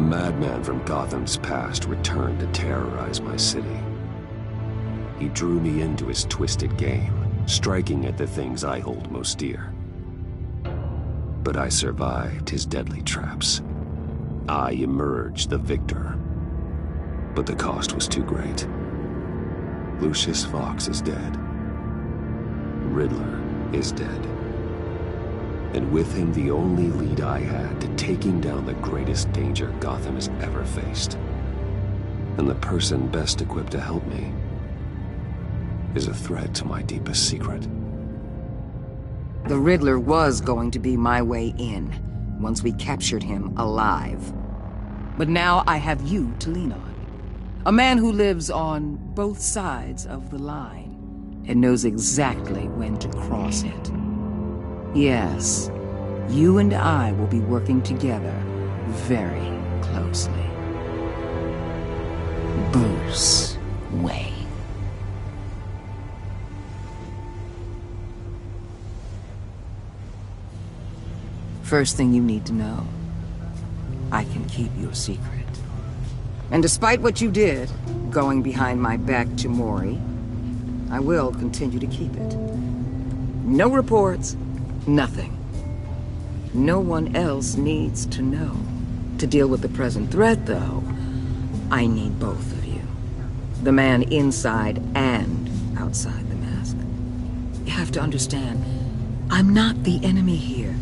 A madman from Gotham's past returned to terrorize my city. He drew me into his twisted game, striking at the things I hold most dear. But I survived his deadly traps. I emerged the victor. But the cost was too great. Lucius Fox is dead. Riddler is dead. And with him the only lead I had to taking down the greatest danger Gotham has ever faced. And the person best equipped to help me is a threat to my deepest secret. The Riddler was going to be my way in, once we captured him alive. But now I have you to lean on. A man who lives on both sides of the line, and knows exactly when to cross it. Yes, you and I will be working together very closely. Bruce Wayne. First thing you need to know, I can keep your secret. And despite what you did, going behind my back to Mori, I will continue to keep it. No reports, nothing. No one else needs to know. To deal with the present threat, though, I need both of you. The man inside and outside the mask. You have to understand, I'm not the enemy here.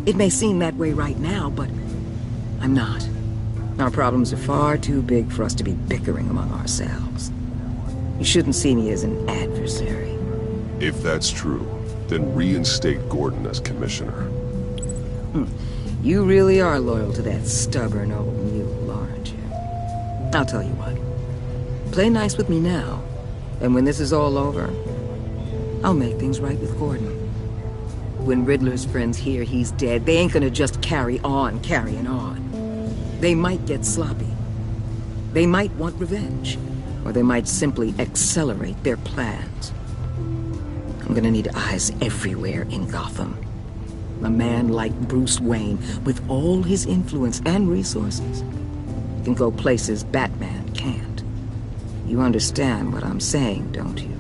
It may seem that way right now, but I'm not. Our problems are far too big for us to be bickering among ourselves. You shouldn't see me as an adversary. If that's true, then reinstate Gordon as commissioner. You really are loyal to that stubborn old mule, aren't you? I'll tell you what. Play nice with me now, and when this is all over, I'll make things right with Gordon. When Riddler's friends hear he's dead, they ain't gonna just carry on carrying on. They might get sloppy. They might want revenge. Or they might simply accelerate their plans. I'm gonna need eyes everywhere in Gotham. A man like Bruce Wayne, with all his influence and resources, can go places Batman can't. You understand what I'm saying, don't you?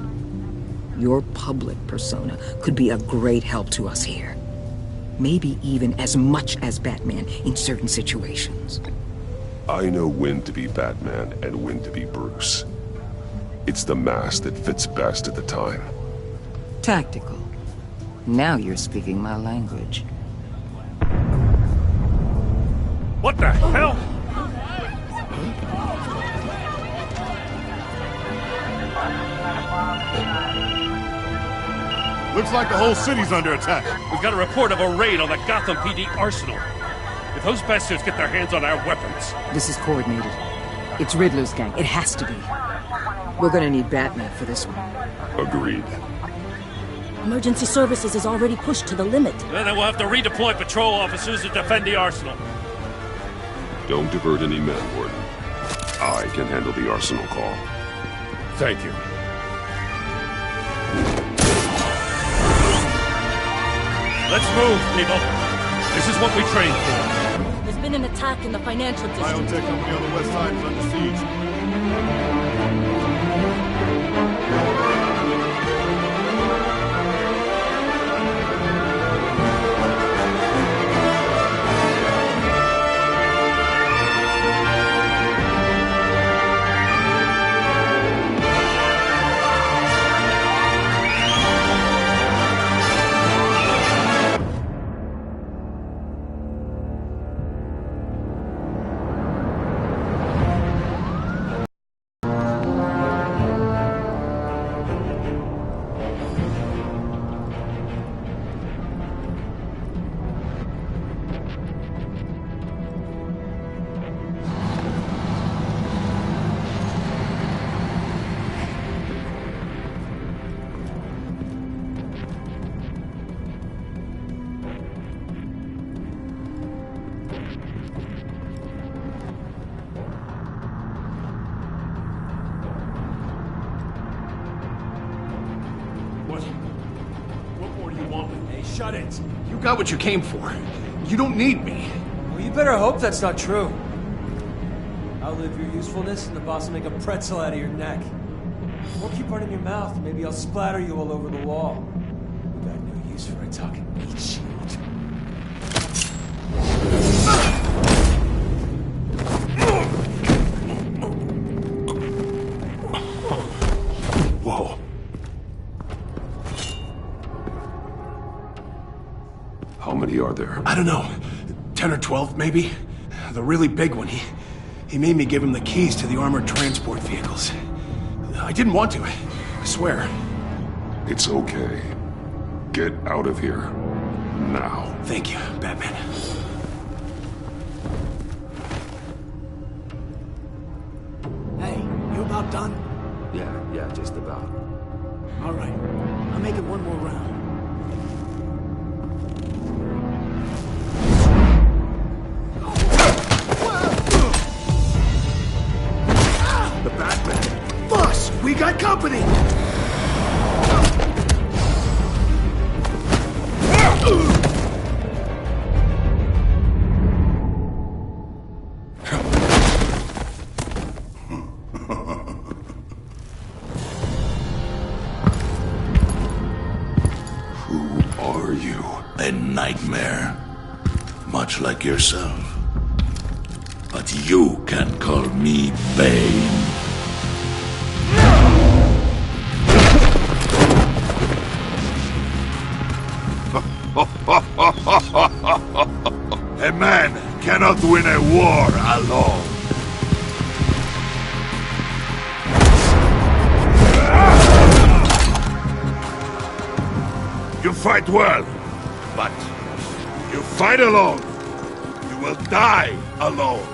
Your public persona could be a great help to us here. Maybe even as much as Batman in certain situations. I know when to be Batman and when to be Bruce. It's the mask that fits best at the time. Tactical. Now you're speaking my language. What the hell? Looks like the whole city's under attack. We've got a report of a raid on the Gotham PD arsenal. If those bastards get their hands on our weapons... This is coordinated. It's Riddler's gang. It has to be. We're gonna need Batman for this one. Agreed. Emergency services is already pushed to the limit. Then we'll have to redeploy patrol officers to defend the arsenal. Don't divert any men, Gordon. I can handle the arsenal call. Thank you. Let's move, people. This is what we trained for. There's been an attack in the financial district. Biotech company on the west side is under siege. Shut it. You got what you came for. You don't need me. Well, you better hope that's not true. Outlive your usefulness, and the boss will make a pretzel out of your neck. Or keep running your mouth, and maybe I'll splatter you all over the wall. We got no use for a talking meat shield. Whoa. How many are there? I don't know. 10 or 12, maybe? The really big one, he made me give him the keys to the armored transport vehicles. I didn't want to, I swear. It's okay. Get out of here. Now. Thank you, Batman. Hey, you about done? Yeah, just about. All right. I'll make it one more round. The Batman! Boss, we got company! Who are you? A nightmare. Much like yourself. But you can call me Bane. A man cannot win a war alone. You fight well, but you fight alone. You will die alone.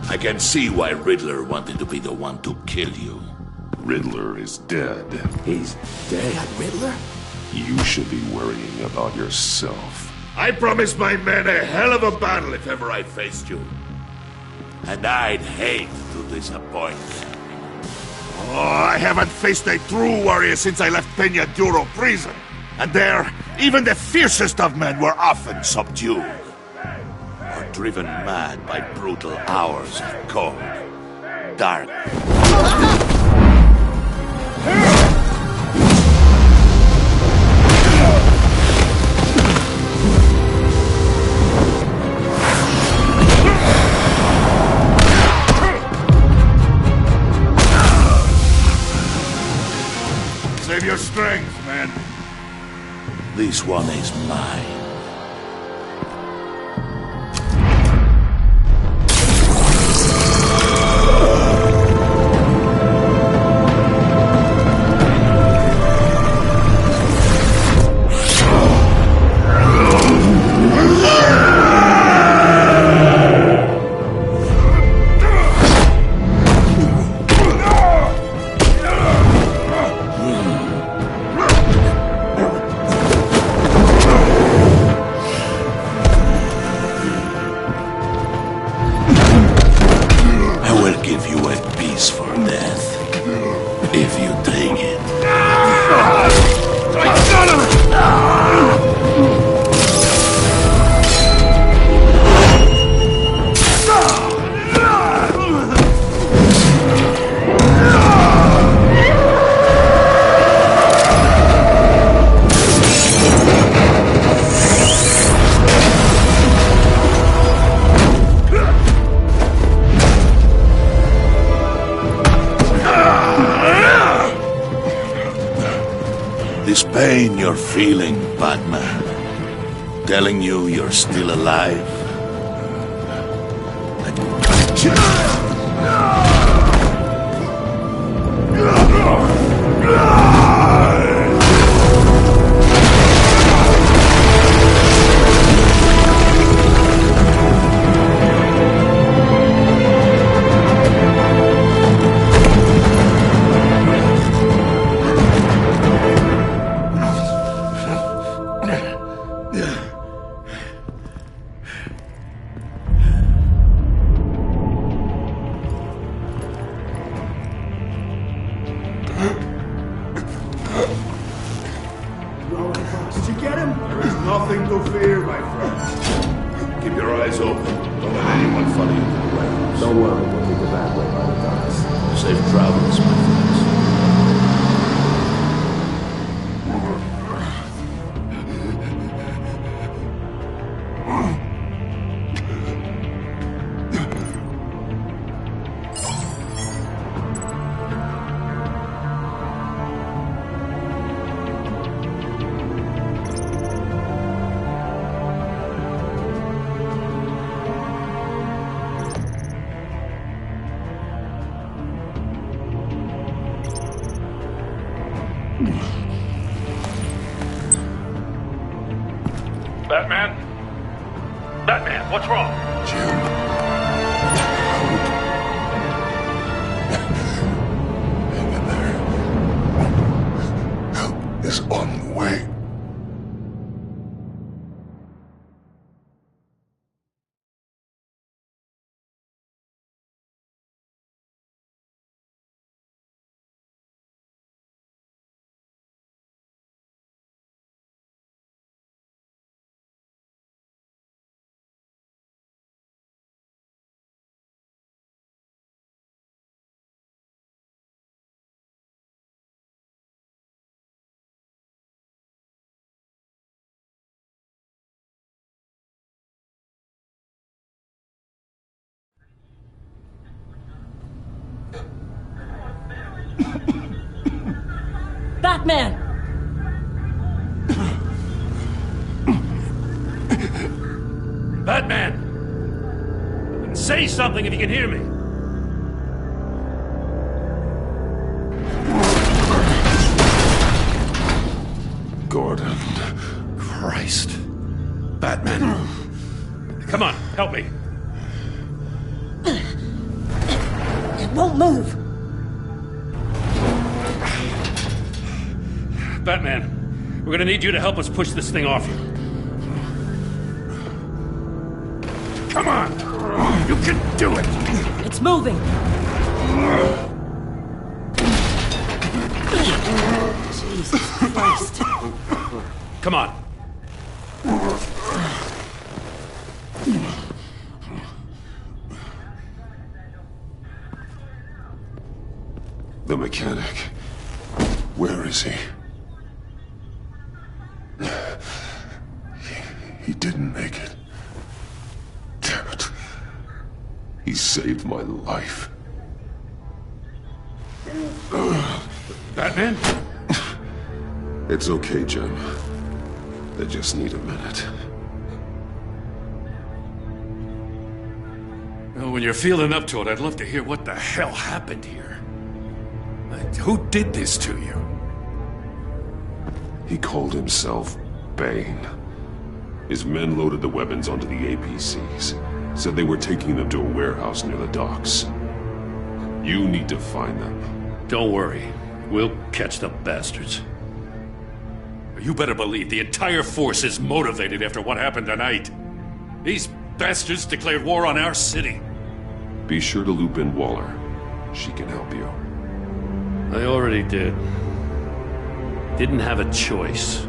I can see why Riddler wanted to be the one to kill you. Riddler is dead. He's dead. Got Riddler? You should be worrying about yourself. I promised my men a hell of a battle if ever I faced you. And I'd hate to disappoint. Oh, I haven't faced a true warrior since I left Peña Duro prison. And there, even the fiercest of men were often subdued. Or driven mad by brutal hours of cold, dark. Save your strength, man. This one is mine. This pain you're feeling, Batman, telling you you're still alive. Did you get him? There is nothing to fear, my friend. Keep your eyes open. Don't let anyone follow you to the warehouse. Don't worry, we'll meet the back way by the docks. Safe travels, my friends. Batman? Batman, what's wrong? Jim. Hang in there. Help is on the way. Batman! Batman! Say something if you can hear me. Gordon. Christ. Batman. Come on, help me. It won't move! Batman, we're gonna need you to help us push this thing off you. Come on! You can do it! It's moving! Jesus Christ. Come on. The mechanic. Where is he? He didn't make it. Damn it. He saved my life. Batman? It's okay, Jim. They just need a minute. Well, when you're feeling up to it, I'd love to hear what the hell happened here. Who did this to you? He called himself Bane. His men loaded the weapons onto the APCs. Said they were taking them to a warehouse near the docks. You need to find them. Don't worry. We'll catch the bastards. You better believe the entire force is motivated after what happened tonight. These bastards declared war on our city. Be sure to loop in Waller. She can help you. I already did. Didn't have a choice.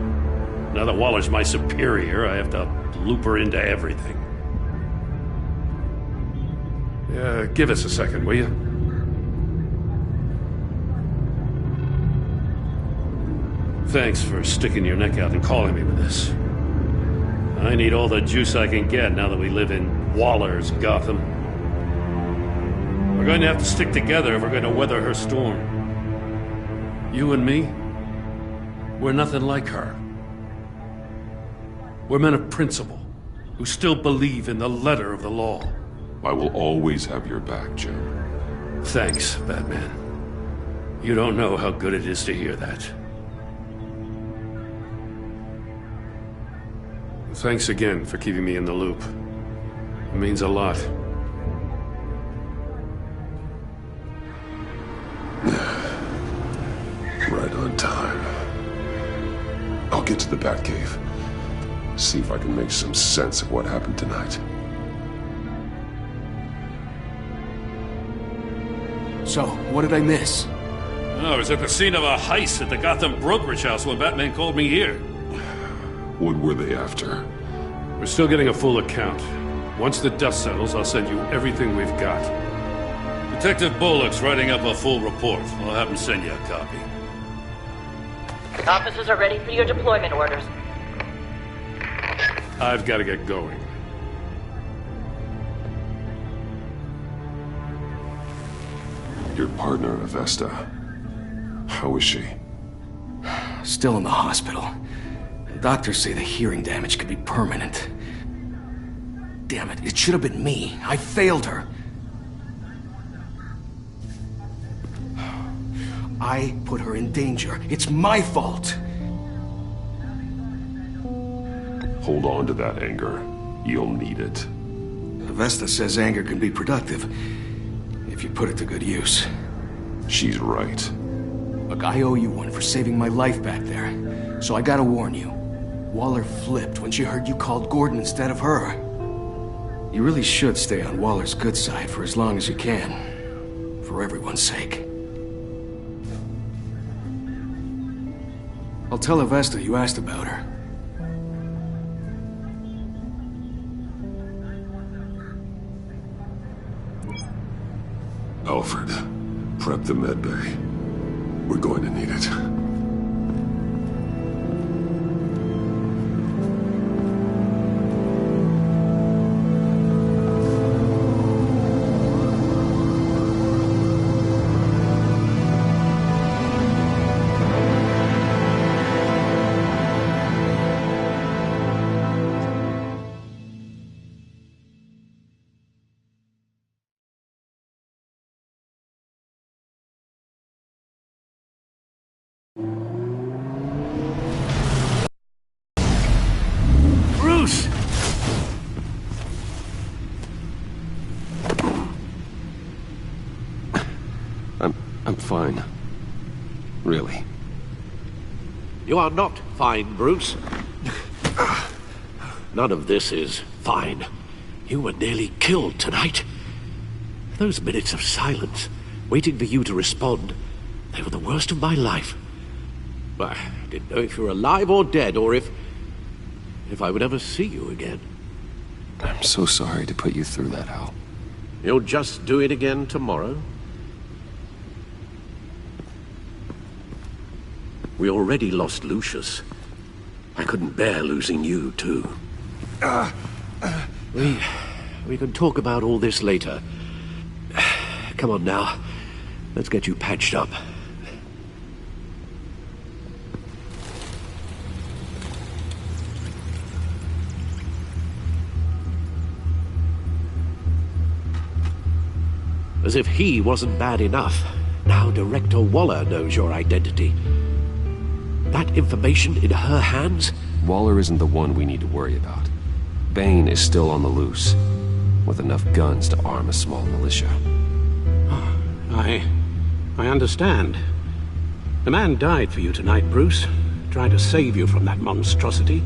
Now that Waller's my superior, I have to loop her into everything. Yeah, give us a second, will you? Thanks for sticking your neck out and calling me with this. I need all the juice I can get now that we live in Waller's Gotham. We're going to have to stick together if we're going to weather her storm. You and me, we're nothing like her. We're men of principle, who still believe in the letter of the law. I will always have your back, Jim. Thanks, Batman. You don't know how good it is to hear that. Thanks again for keeping me in the loop. It means a lot. Right on time. I'll get to the Batcave. See if I can make some sense of what happened tonight. So, what did I miss? Oh, I was at the scene of a heist at the Gotham brokerage house when Batman called me here. What were they after? We're still getting a full account. Once the dust settles, I'll send you everything we've got. Detective Bullock's writing up a full report. I'll have him send you a copy. Officers are ready for your deployment orders. I've got to get going. Your partner, Avesta. How is she? Still in the hospital. Doctors say the hearing damage could be permanent. Damn it, it should have been me. I failed her. I put her in danger. It's my fault. Hold on to that anger. You'll need it. Avesta says anger can be productive, if you put it to good use. She's right. Look, I owe you one for saving my life back there. So I gotta warn you. Waller flipped when she heard you called Gordon instead of her. You really should stay on Waller's good side for as long as you can. For everyone's sake. I'll tell Avesta you asked about her. Alfred, prep the med bay. We're going to need it. Bruce! I'm fine. Really. You are not fine, Bruce. None of this is fine. You were nearly killed tonight. Those minutes of silence, waiting for you to respond, they were the worst of my life. I didn't know if you were alive or dead, or if I would ever see you again. I'm so sorry to put you through that, Al. You'll just do it again tomorrow? We already lost Lucius. I couldn't bear losing you, too. We can talk about all this later. Come on now. Let's get you patched up. As if he wasn't bad enough, now Director Waller knows your identity. That information in her hands? Waller isn't the one we need to worry about. Bane is still on the loose, with enough guns to arm a small militia. I understand. The man died for you tonight, Bruce. Trying to save you from that monstrosity.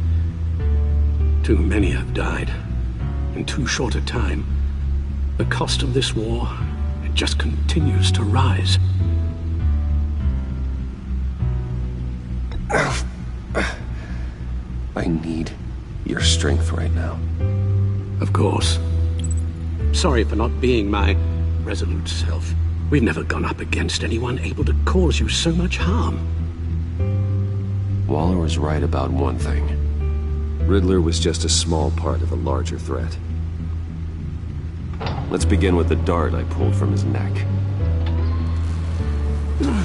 Too many have died. In too short a time. The cost of this war, it just continues to rise. I need your strength right now. Of course. Sorry for not being my resolute self. We've never gone up against anyone able to cause you so much harm. Waller was right about one thing. Riddler was just a small part of a larger threat. Let's begin with the dart I pulled from his neck.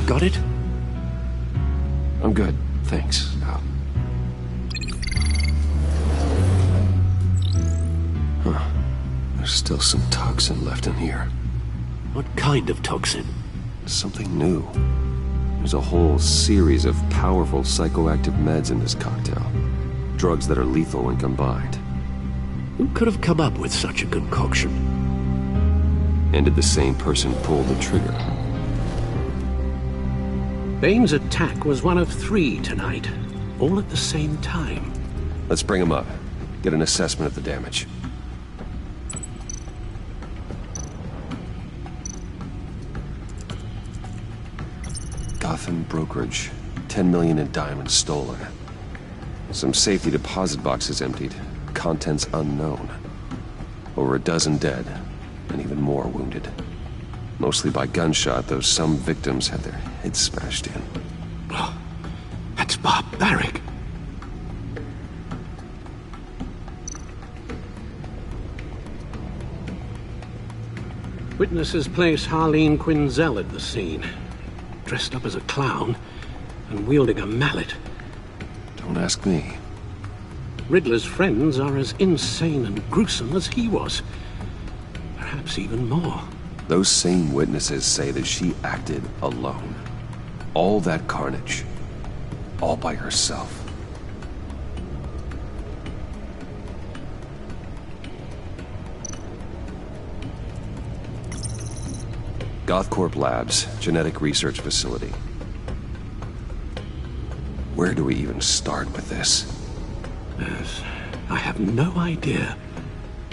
Got it? I'm good, thanks, Al. Huh. There's still some toxin left in here. What kind of toxin? Something new. There's a whole series of powerful psychoactive meds in this cocktail. Drugs that are lethal when combined. Who could have come up with such a concoction? And did the same person pull the trigger? Bane's attack was one of 3 tonight, all at the same time. Let's bring him up. Get an assessment of the damage. Gotham brokerage. 10 million in diamonds stolen. Some safety deposit boxes emptied. Contents unknown. Over a dozen dead, and even more wounded. Mostly by gunshot, though some victims had their heads smashed in. Oh, that's barbaric. Witnesses place Harleen Quinzel at the scene, dressed up as a clown and wielding a mallet. Don't ask me. Riddler's friends are as insane and gruesome as he was. Perhaps even more. Those same witnesses say that she acted alone. All that carnage. All by herself. Gothcorp Labs, genetic research facility. Where do we even start with this? Yes, I have no idea.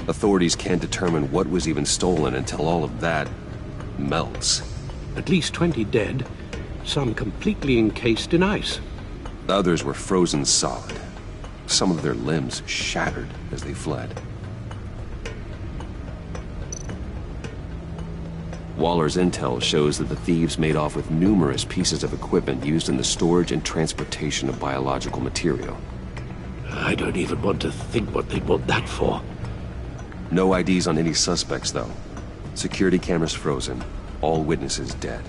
Authorities can't determine what was even stolen until all of that melts. At least 20 dead, some completely encased in ice. Others were frozen solid. Some of their limbs shattered as they fled. Waller's intel shows that the thieves made off with numerous pieces of equipment used in the storage and transportation of biological material. I don't even want to think what they want that for. No IDs on any suspects, though. Security cameras frozen. All witnesses dead.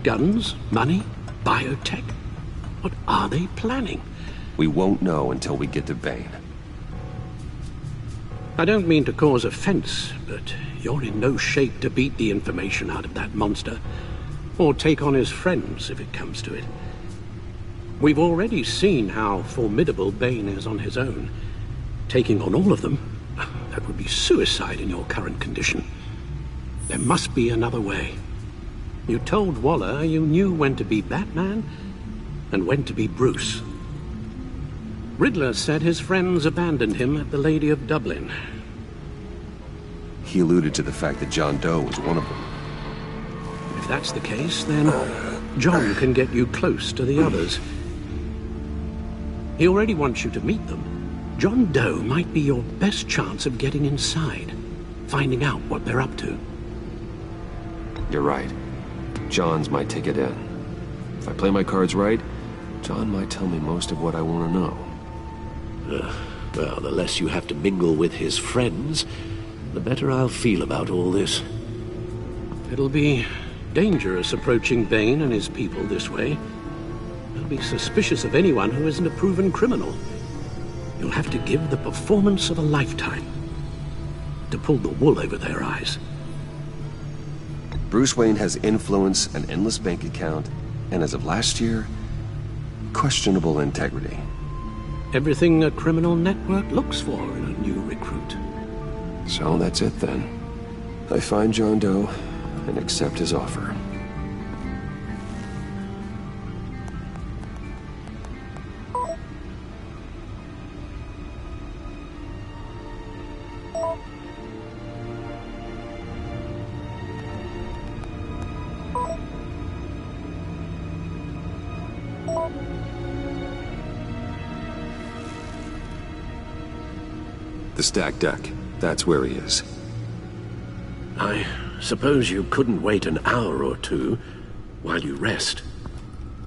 Guns? Money? Biotech? What are they planning? We won't know until we get to Vane. I don't mean to cause offense, but you're in no shape to beat the information out of that monster, or take on his friends if it comes to it. We've already seen how formidable Bane is on his own. Taking on all of them, that would be suicide in your current condition. There must be another way. You told Waller you knew when to be Batman and when to be Bruce. Riddler said his friends abandoned him at the Lady of Dublin. He alluded to the fact that John Doe was one of them. If that's the case, then John can get you close to the others. He already wants you to meet them. John Doe might be your best chance of getting inside, finding out what they're up to. You're right. John's my ticket in. If I play my cards right, John might tell me most of what I want to know. Well, the less you have to mingle with his friends, the better I'll feel about all this. It'll be dangerous approaching Bane and his people this way. They'll be suspicious of anyone who isn't a proven criminal. You'll have to give the performance of a lifetime to pull the wool over their eyes. Bruce Wayne has influence, an endless bank account, and as of last year, questionable integrity. Everything a criminal network looks for in a new recruit. So that's it then. I find John Doe and accept his offer. The stacked deck. That's where he is. I suppose you couldn't wait an hour or two while you rest.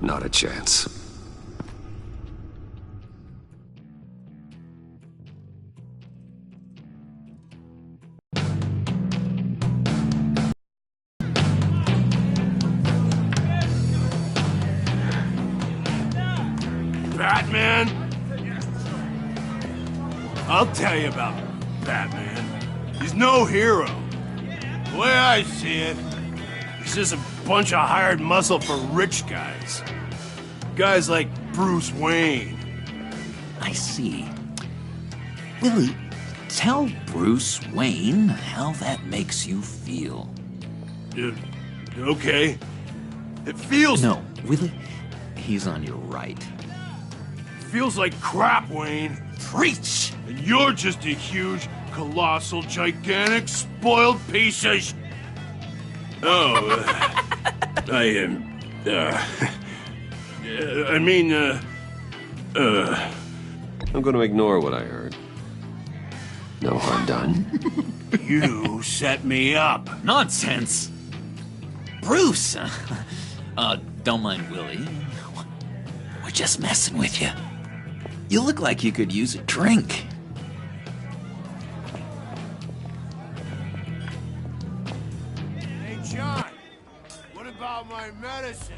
Not a chance. Batman? I'll tell you about Batman. He's no hero. The way I see it, he's just a bunch of hired muscle for rich guys. Guys like Bruce Wayne. I see. Willie, tell Bruce Wayne how that makes you feel. Okay. It feels... No, Willie, he's on your right. Feels like crap, Wayne. Preach! And you're just a huge, colossal, gigantic, spoiled piece of sh... Oh, I'm gonna ignore what I heard. No harm done. You set me up. Nonsense! Bruce! Don't mind Willie. We're just messing with you. You look like you could use a drink. Hey, John. What about my medicine?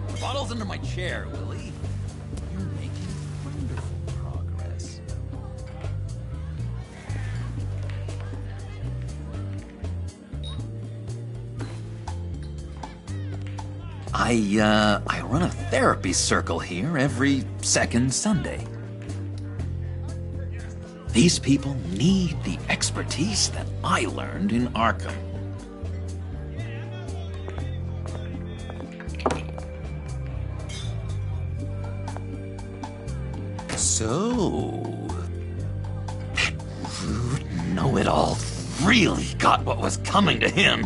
The bottle's under my chair, Willie. You're making wonderful progress. I run a therapy circle here every second Sunday. These people need the expertise that I learned in Arkham. So, that rude know-it-all really got what was coming to him.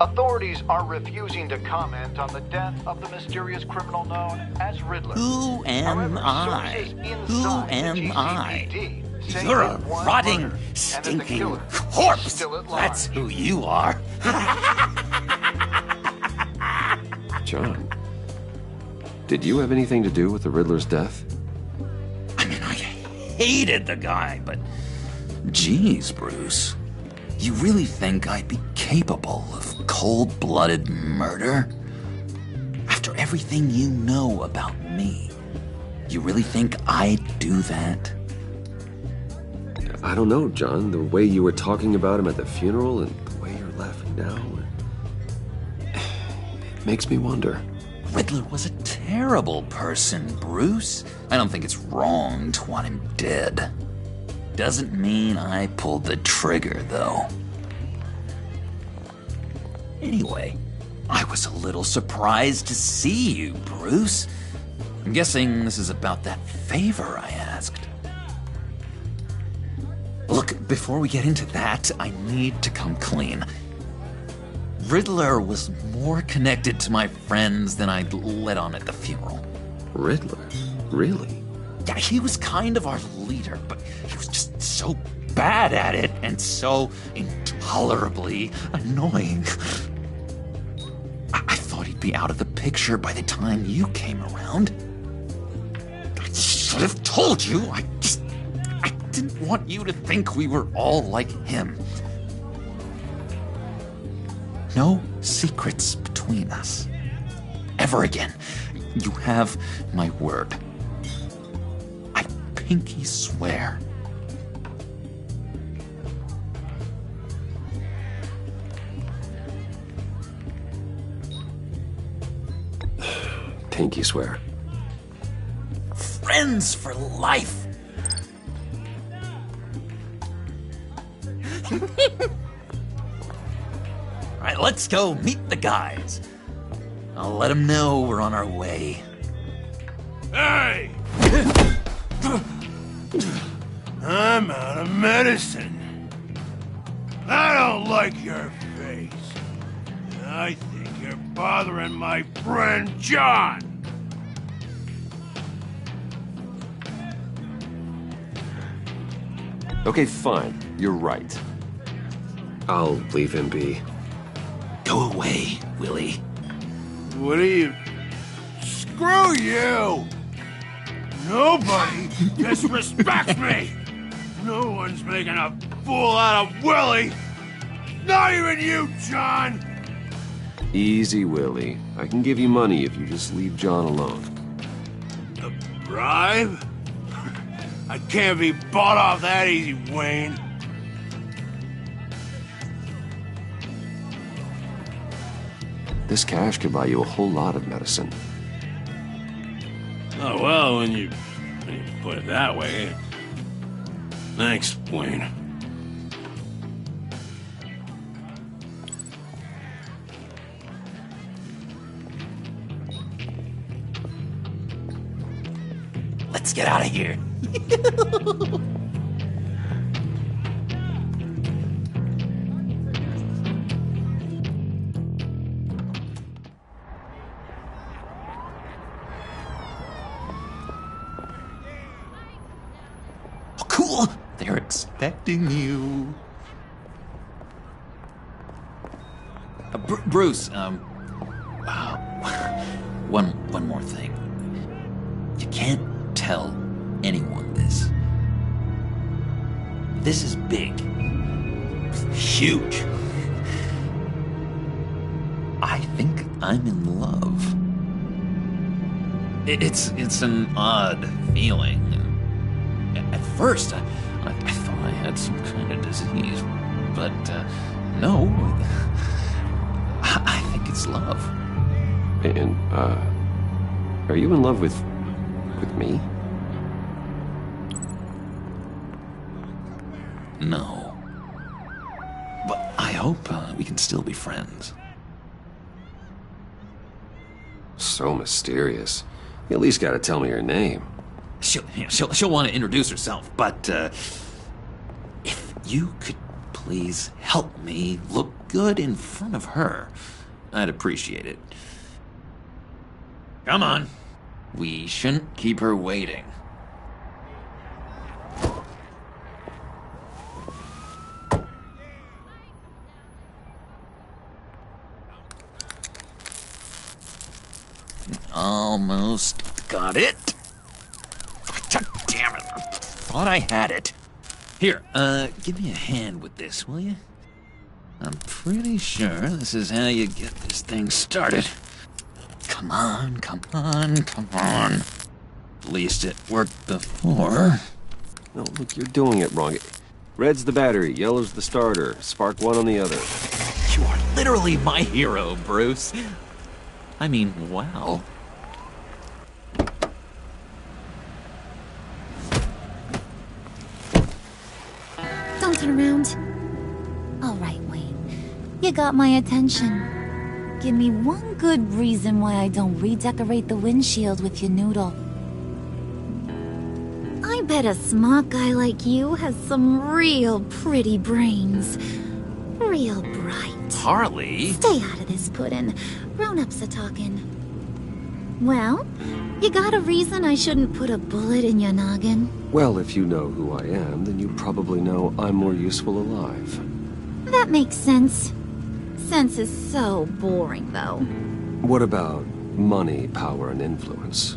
Authorities are refusing to comment on the death of the mysterious criminal known as Riddler. Who am I? Who am I? You're a rotting, stinking corpse. That's who you are. John, did you have anything to do with the Riddler's death? I mean, I hated the guy, but geez, Bruce. You really think I'd be capable of cold-blooded murder? After everything you know about me, you really think I'd do that? I don't know, John. The way you were talking about him at the funeral and the way you're laughing now, it makes me wonder. Riddler was a terrible person, Bruce. I don't think it's wrong to want him dead. Doesn't mean I pulled the trigger, though. Anyway, I was a little surprised to see you, Bruce. I'm guessing this is about that favor I asked. Look, before we get into that, I need to come clean. Riddler was more connected to my friends than I'd let on at the funeral. Riddler? Really? Yeah, he was kind of our leader, but he was just so bad at it and so intolerably annoying. I thought he'd be out of the picture by the time you came around. I should have told you. I didn't want you to think we were all like him. No secrets between us. Ever again. You have my word. I pinky swear. Pinky swear. Friends for life. All right, let's go meet the guys. I'll let them know we're on our way. Hey! I'm out of medicine. I don't like your face. I think you're bothering my friend John. Okay, fine. You're right. I'll leave him be. Go away, Willie. What are you... Screw you! Nobody disrespects me! No one's making a fool out of Willie! Not even you, John! Easy, Willie. I can give you money if you just leave John alone. A bribe? I can't be bought off that easy, Wayne. This cash could buy you a whole lot of medicine. Oh, well, when you put it that way. Thanks, Wayne. Let's get out of here. Oh, cool. They're expecting you. Bruce, one more thing. You can't tell anyone this. This is big. Huge. I think I'm in love. It's an odd feeling. At first, I thought I had some kind of disease, but no. I think it's love. And, are you in love with me? No. But I hope we can still be friends. So mysterious. You at least gotta tell me her name. She'll want to introduce herself, but if you could please help me look good in front of her, I'd appreciate it. Come on. We shouldn't keep her waiting. Almost got it. God damn it. I thought I had it. Here, give me a hand with this, will you? I'm pretty sure this is how you get this thing started. Come on, come on, come on. At least it worked before. No, look, you're doing it wrong. Red's the battery, yellow's the starter, spark one on the other. You are literally my hero, Bruce. I mean, wow. Don't turn around. All right, Wayne. You got my attention. Give me one good reason why I don't redecorate the windshield with your noodle. I bet a smart guy like you has some real pretty brains. Real bright. Harley? Stay out of this, Puddin'. Grown-ups are talking. Well, you got a reason I shouldn't put a bullet in your noggin? Well, if you know who I am, then you probably know I'm more useful alive. That makes sense. Sense is so boring, though. What about money, power, and influence?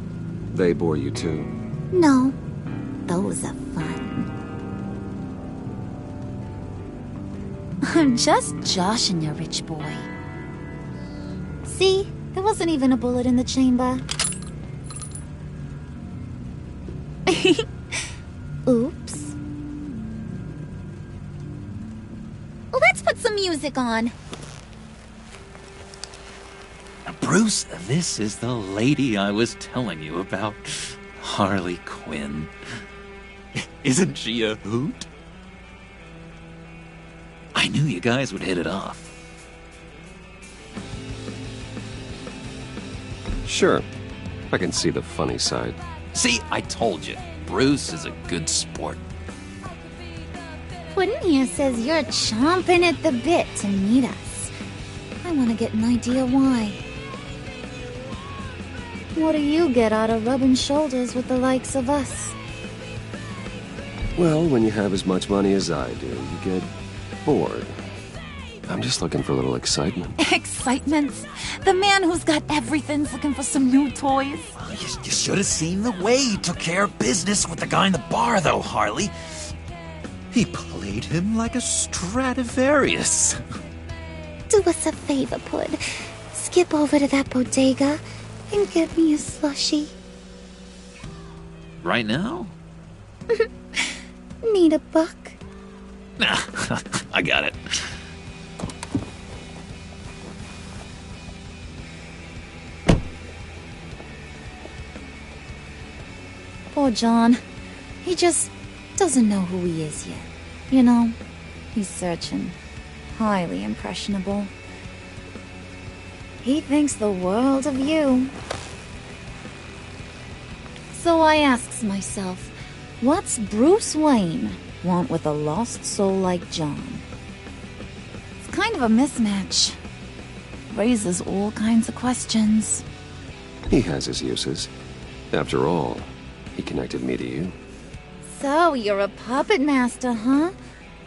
They bore you too? No. Those are fun. I'm just joshing you, rich boy. See? There wasn't even a bullet in the chamber. Oops. Let's put some music on. Bruce, this is the lady I was telling you about. Harley Quinn. Isn't she a hoot? I knew you guys would hit it off. Sure. I can see the funny side. See, I told you. Bruce is a good sport. Puddin' here says you're chomping at the bit to meet us. I want to get an idea why. What do you get out of rubbing shoulders with the likes of us? Well, when you have as much money as I do, you get bored. I'm just looking for a little excitement. Excitement? The man who's got everything's looking for some new toys. You should have seen the way he took care of business with the guy in the bar, though, Harley. He played him like a Stradivarius. Do us a favor, Pud. Skip over to that bodega and get me a slushie. Right now? Need a buck? Nah, I got it. Poor John. He just doesn't know who he is yet. You know, he's searching. Highly impressionable. He thinks the world of you. So I asks myself, what's Bruce Wayne want with a lost soul like John? It's kind of a mismatch. Raises all kinds of questions. He has his uses. After all, he connected me to you. So you're a puppet master, huh?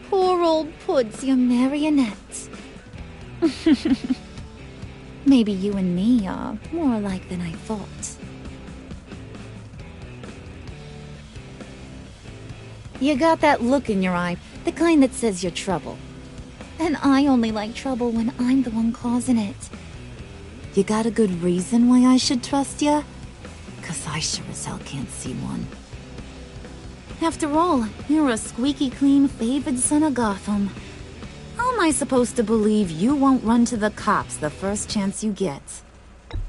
Poor old Pud's your marionette. Maybe you and me are more alike than I thought. You got that look in your eye, the kind that says you're trouble. And I only like trouble when I'm the one causing it. You got a good reason why I should trust you? 'Cause I sure as hell can't see one. After all, you're a squeaky clean favored son of Gotham. How am I supposed to believe you won't run to the cops the first chance you get?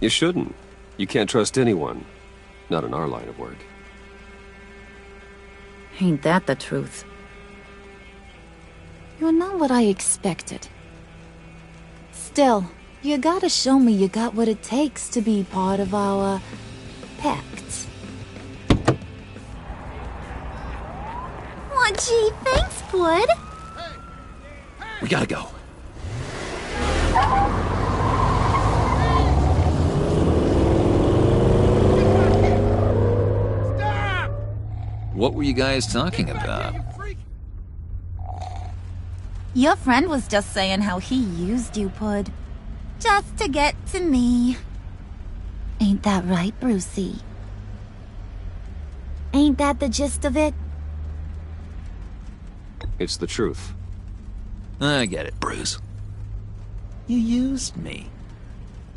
You shouldn't. You can't trust anyone. Not in our line of work. Ain't that the truth? You're not what I expected. Still, you gotta show me you got what it takes to be part of our pact. Aw, gee, thanks, Bud. We gotta go. What were you guys talking about? Your friend was just saying how he used you, Pud. Just to get to me. Ain't that right, Brucey? Ain't that the gist of it? It's the truth. I get it, Bruce. You used me.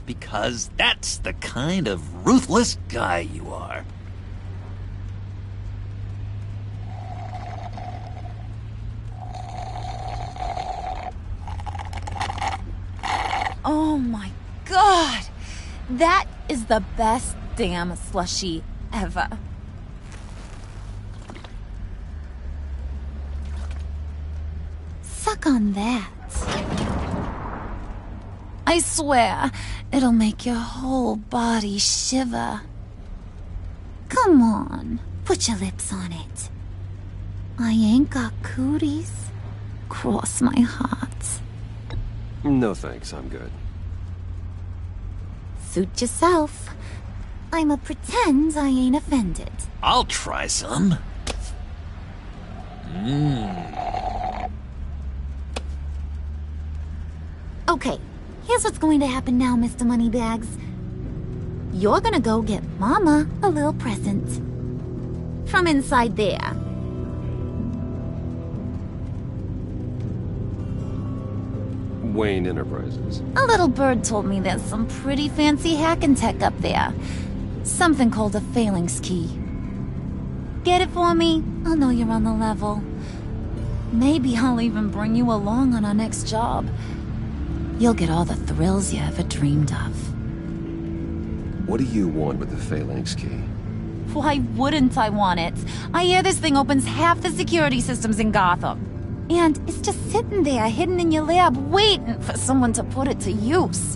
Because that's the kind of ruthless guy you are. Oh my god! That is the best damn slushie ever. Suck on that. I swear, it'll make your whole body shiver. Come on, put your lips on it. I ain't got cooties. Cross my heart. No thanks, I'm good. Suit yourself. I'ma pretend I ain't offended. I'll try some. Okay, here's what's going to happen now, Mr. Moneybags. You're gonna go get Mama a little present. From inside there. Wayne Enterprises. A little bird told me there's some pretty fancy hacking tech up there. Something called a phalanx key. Get it for me? I'll know you're on the level. Maybe I'll even bring you along on our next job. You'll get all the thrills you ever dreamed of. What do you want with the phalanx key? Why wouldn't I want it? I hear this thing opens half the security systems in Gotham. And it's just sitting there, hidden in your lab, waiting for someone to put it to use.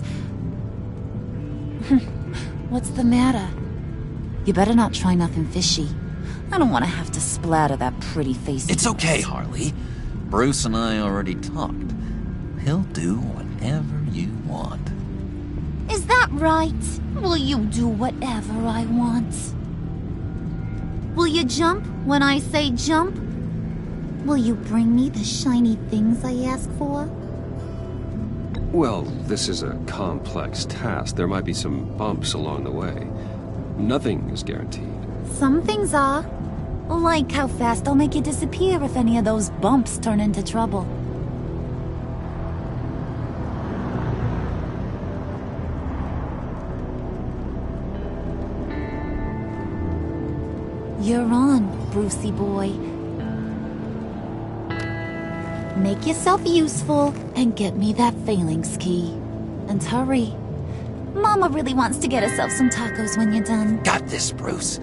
What's the matter? You better not try nothing fishy. I don't want to have to splatter that pretty face. It's okay, Harley. Bruce and I already talked. He'll do whatever you want. Is that right? Will you do whatever I want? Will you jump when I say jump? Will you bring me the shiny things I ask for? Well, this is a complex task. There might be some bumps along the way. Nothing is guaranteed. Some things are. Like how fast I'll make you disappear if any of those bumps turn into trouble. You're on, Brucey boy. Make yourself useful and get me that phalanx key. And hurry. Mama really wants to get herself some tacos when you're done. Got this, Bruce.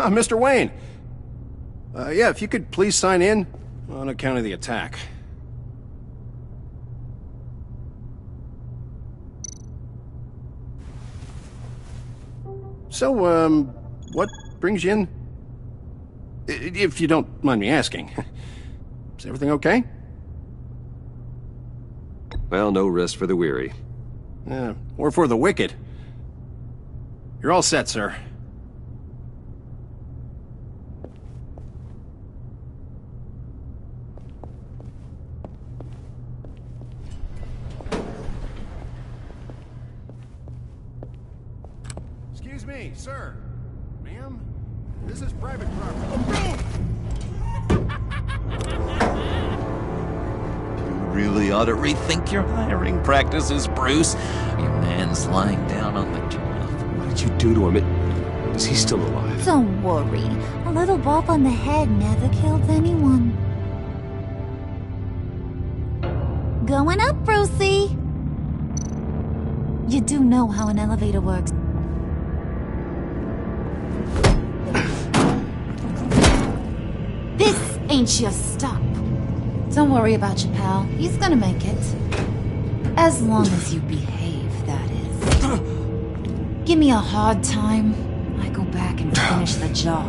Mr. Wayne. Yeah, if you could please sign in on account of the attack. So, what brings you in? If you don't mind me asking. Is everything okay? Well, no rest for the weary. Or for the wicked. You're all set, sir. Excuse me, sir. Ma'am? This is private property. You really ought to rethink your hiring practices, Bruce. Your man's lying down on the job. What did you do to him? Is he still alive? Don't worry. A little bump on the head never killed anyone. Going up, Brucey. You do know how an elevator works. This ain't your stop. Don't worry about your pal. He's gonna make it. As long as you behave, that is. Give me a hard time, I go back and finish the job.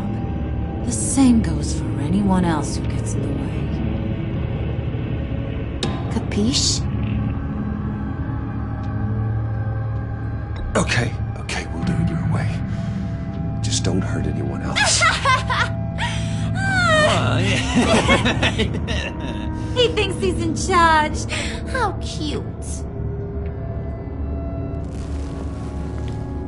The same goes for anyone else who gets in the way. Capiche? Okay, we'll do it your way. Just don't hurt anyone else. He thinks he's in charge. How cute.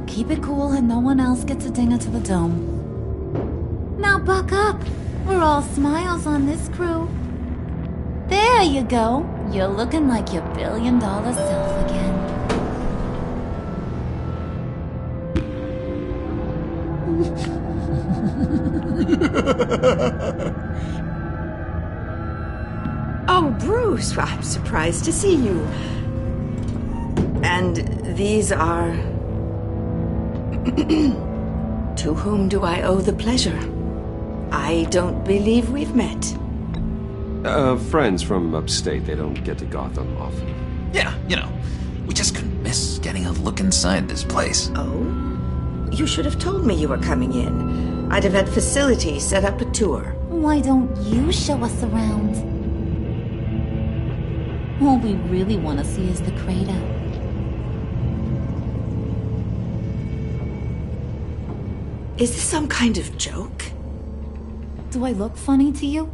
Keep it cool and no one else gets a dinger to the dome. Now buck up. We're all smiles on this crew. There you go. You're looking like your billion-dollar self again. Oh, Bruce, I'm surprised to see you. And these are... To whom do I owe the pleasure? I don't believe we've met. Friends from upstate. They don't get to Gotham often. Yeah, we just couldn't miss getting a look inside this place. Oh? You should have told me you were coming in. I'd have had facilities set up a tour. Why don't you show us around? All we really want to see is the crater. Is this some kind of joke? Do I look funny to you?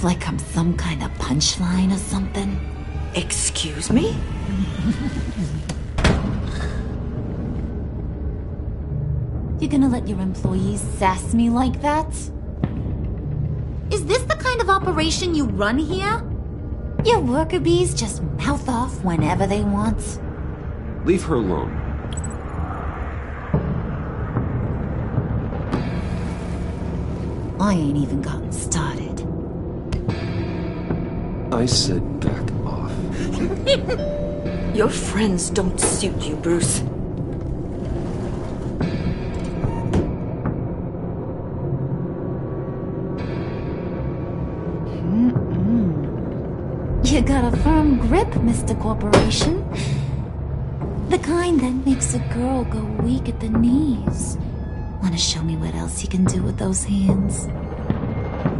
Like I'm some kind of punchline or something? Excuse me? You're gonna let your employees sass me like that? Is this the kind of operation you run here? Your worker bees just mouth off whenever they want? Leave her alone. I ain't even gotten started. I said back off. Your friends don't suit you, Bruce. You got a firm grip, Mr. Corporation. The kind that makes a girl go weak at the knees. Wanna show me what else you can do with those hands?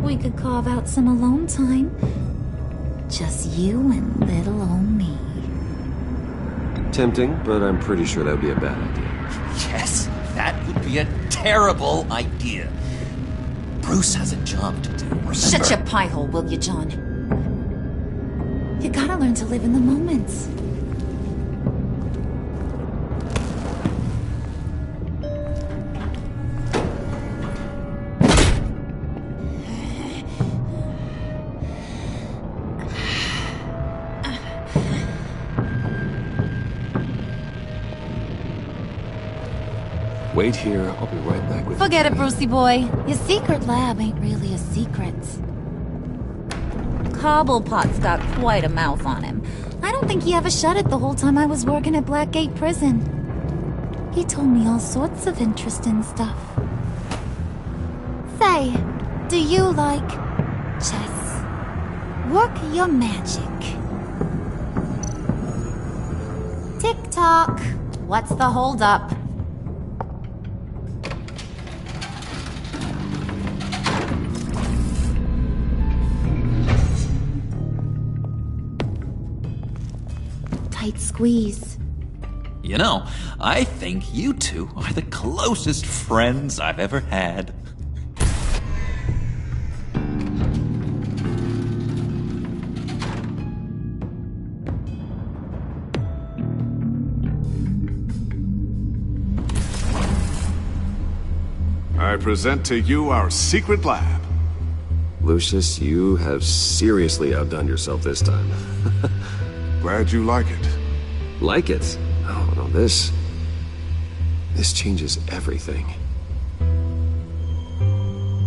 We could carve out some alone time. Just you and little old me. Tempting, but I'm pretty sure that would be a bad idea. Yes, that would be a terrible idea. Bruce has a job to do, remember? Shut your pie hole, will you, John? You gotta learn to live in the moment. Wait here, I'll be right back with you. Forget it, Brucey boy. Your secret lab ain't really a secret. Cobblepot's got quite a mouth on him. I don't think he ever shut it the whole time I was working at Blackgate Prison. He told me all sorts of interesting stuff. Say, do you like chess? Work your magic. Tick-tock. What's the holdup? Tight squeeze. You know, I think you two are the closest friends I've ever had. I present to you our secret lab. Lucius, you have seriously outdone yourself this time. Glad you like it. Like it? Oh, no, this changes everything.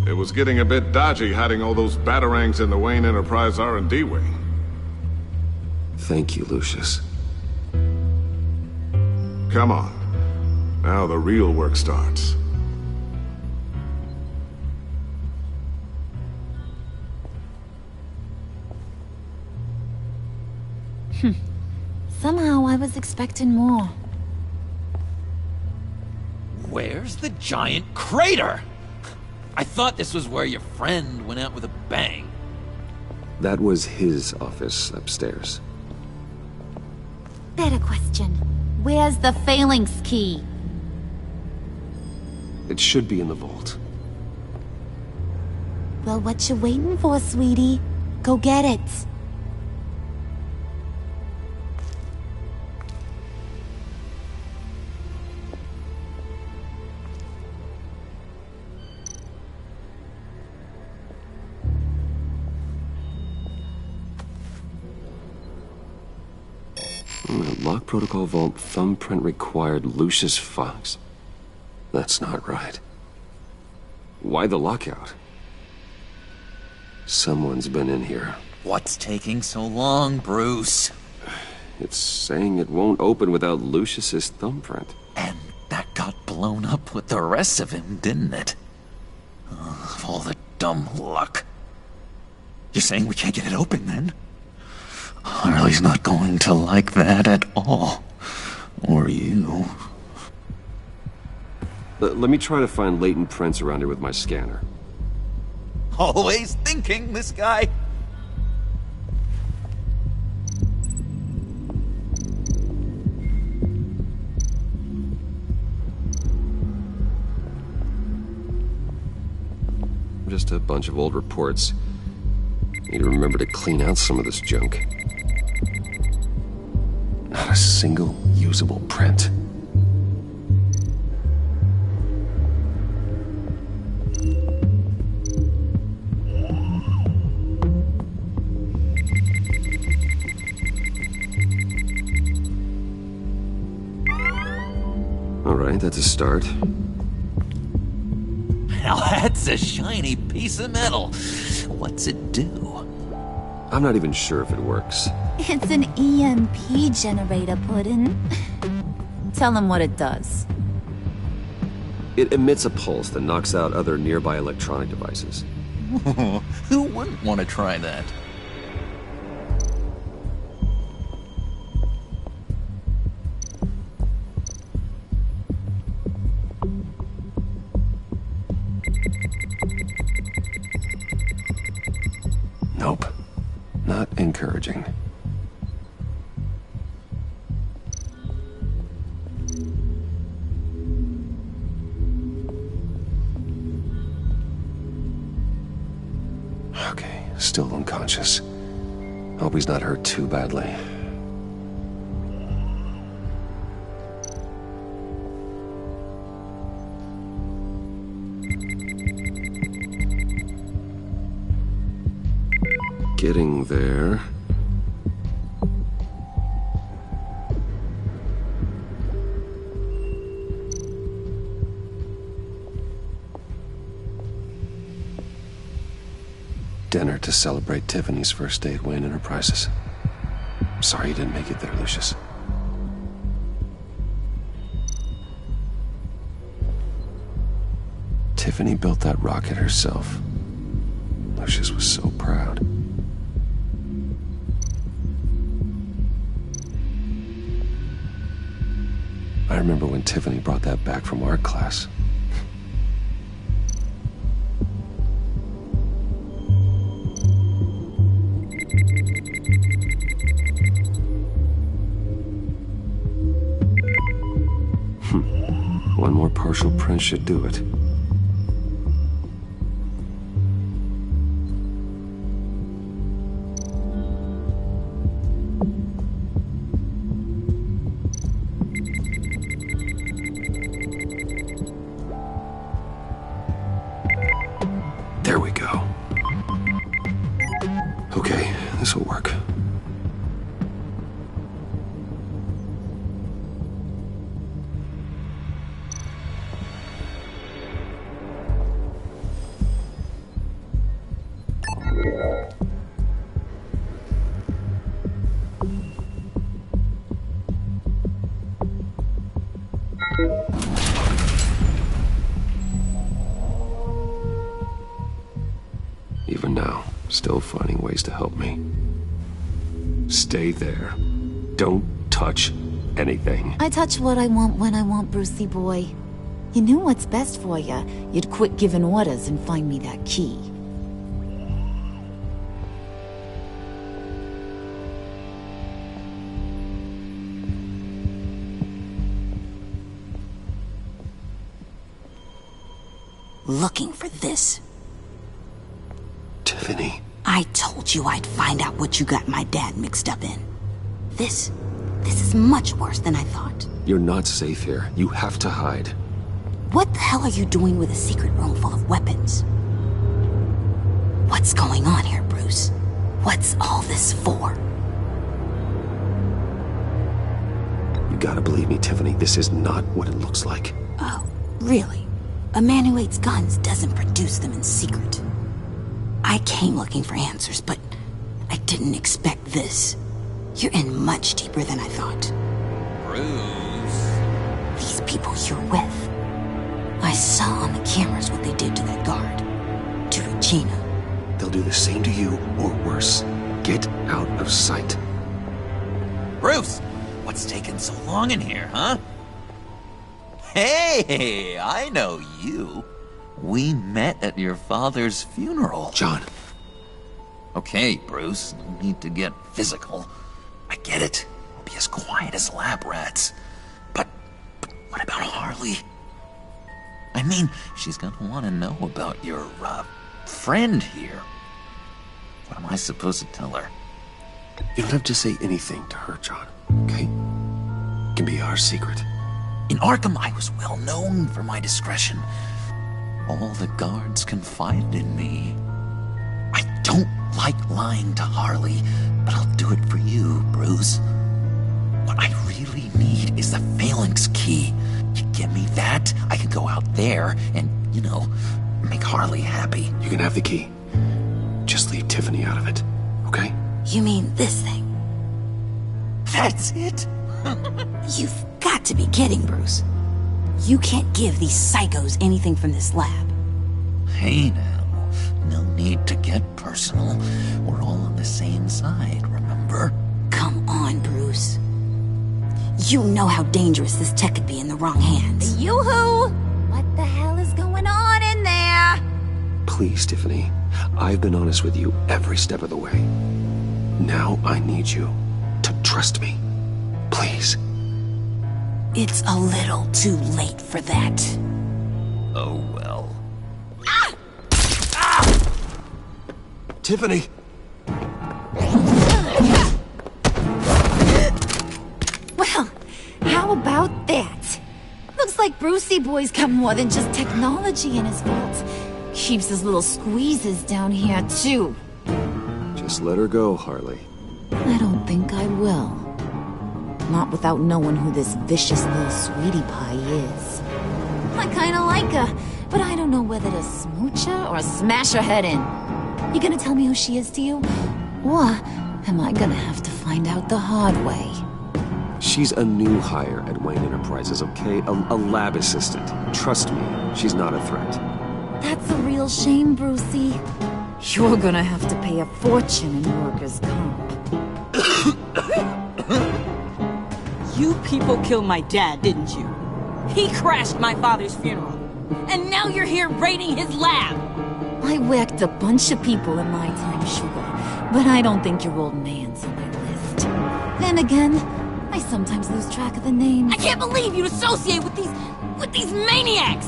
It was getting a bit dodgy hiding all those batarangs in the Wayne Enterprise R&D wing. Thank you, Lucius. Come on. Now the real work starts. Somehow I was expecting more. Where's the giant crater? I thought this was where your friend went out with a bang. That was his office upstairs. Better question. Where's the phalanx key? It should be in the vault. Well, what you waiting for, sweetie? Go get it. Lock protocol vault thumbprint required Lucius Fox. That's not right. Why the lockout? Someone's been in here. What's taking so long, Bruce? It's saying it won't open without Lucius's thumbprint. And that got blown up with the rest of him, didn't it? All the dumb luck. You're saying we can't get it open, then? Harley's not going to like that at all. Or you. Let me try to find latent prints around here with my scanner. Always thinking, this guy. Just a bunch of old reports. Need to remember to clean out some of this junk. Not a single usable print. All right, that's a start. Now that's a shiny piece of metal. What's it do? I'm not even sure if it works. It's an EMP generator, Puddin'. Tell him what it does. It emits a pulse that knocks out other nearby electronic devices. Who wouldn't want to try that? encouraging. Okay, still unconscious. Hope he's not hurt too badly. Getting there. Dinner to celebrate Tiffany's first day at Wayne Enterprises. Sorry you didn't make it there, Lucius. Tiffany built that rocket herself. Lucius was so proud. I remember when Tiffany brought that back from art class. One more partial print should do it. There we go. Okay, this will work. Even now, still finding ways to help me. Stay there. Don't touch anything. I touch what I want when I want, Brucey boy. You knew what's best for you. You'd quit giving orders and find me that key. Looking for this. Tiffany. I told you I'd find out what you got my dad mixed up in. This is much worse than I thought. You're not safe here. You have to hide. What the hell are you doing with a secret room full of weapons? What's going on here, Bruce? What's all this for? You gotta believe me, Tiffany. This is not what it looks like. Oh, really? A man who hates guns doesn't produce them in secret. I came looking for answers, but I didn't expect this. You're in much deeper than I thought. Bruce. These people you're with. I saw on the cameras what they did to that guard. To Regina. They'll do the same to you, or worse. Get out of sight. Bruce, what's taking so long in here, huh? Hey, I know you. We met at your father's funeral. John. Okay, Bruce, no need to get physical. I get it. We'll be as quiet as lab rats. But what about Harley? I mean, she's gonna want to know about your, friend here. What am I supposed to tell her? You don't have to say anything to her, John, okay? It can be our secret. In Arkham, I was well known for my discretion. All the guards confided in me. I don't like lying to Harley, but I'll do it for you, Bruce. What I really need is the Phalanx key. You give me that, I can go out there and, make Harley happy. You can have the key. Just leave Tiffany out of it, okay? You mean this thing? That's it? You've got to be kidding, Bruce. You can't give these psychos anything from this lab. Hey now, no need to get personal. We're all on the same side, remember? Come on, Bruce. You know how dangerous this tech could be in the wrong hands. Yoo-hoo! What the hell is going on in there? Please, Tiffany. I've been honest with you every step of the way. Now I need you to trust me. Please. It's a little too late for that. Oh, well. Ah! Ah! Tiffany! Well, how about that? Looks like Brucey Boy's got more than just technology in his vault. Keeps his little squeezes down here, too. Just let her go, Harley. I don't think I will. Not without knowing who this vicious little sweetie pie is. I kinda like her, but I don't know whether to smooch her or smash her head in. You gonna tell me who she is to you? Or am I gonna have to find out the hard way? She's a new hire at Wayne Enterprises, okay? A lab assistant. Trust me, she's not a threat. That's a real shame, Brucey. You're gonna have to pay a fortune in workers' comp. You people killed my dad, didn't you? He crashed my father's funeral. And now you're here raiding his lab! I whacked a bunch of people in my time, Sugar. But I don't think your old man's on my list. Then again, I sometimes lose track of the names. I can't believe you associate with these maniacs!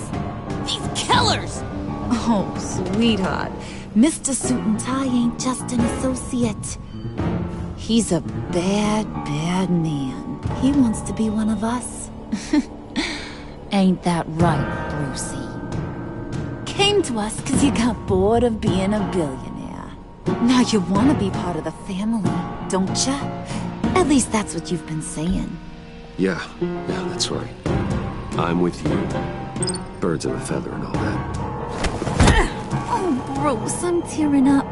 These killers! Oh, sweetheart. Mr. Suit and Tie ain't just an associate. He's a bad, bad man. He wants to be one of us. Ain't that right, Brucey? Came to us because you got bored of being a billionaire. Now you want to be part of the family, don't ya? At least that's what you've been saying. Yeah, that's right. I'm with you. Birds of a feather and all that. Oh, Bruce, I'm tearing up.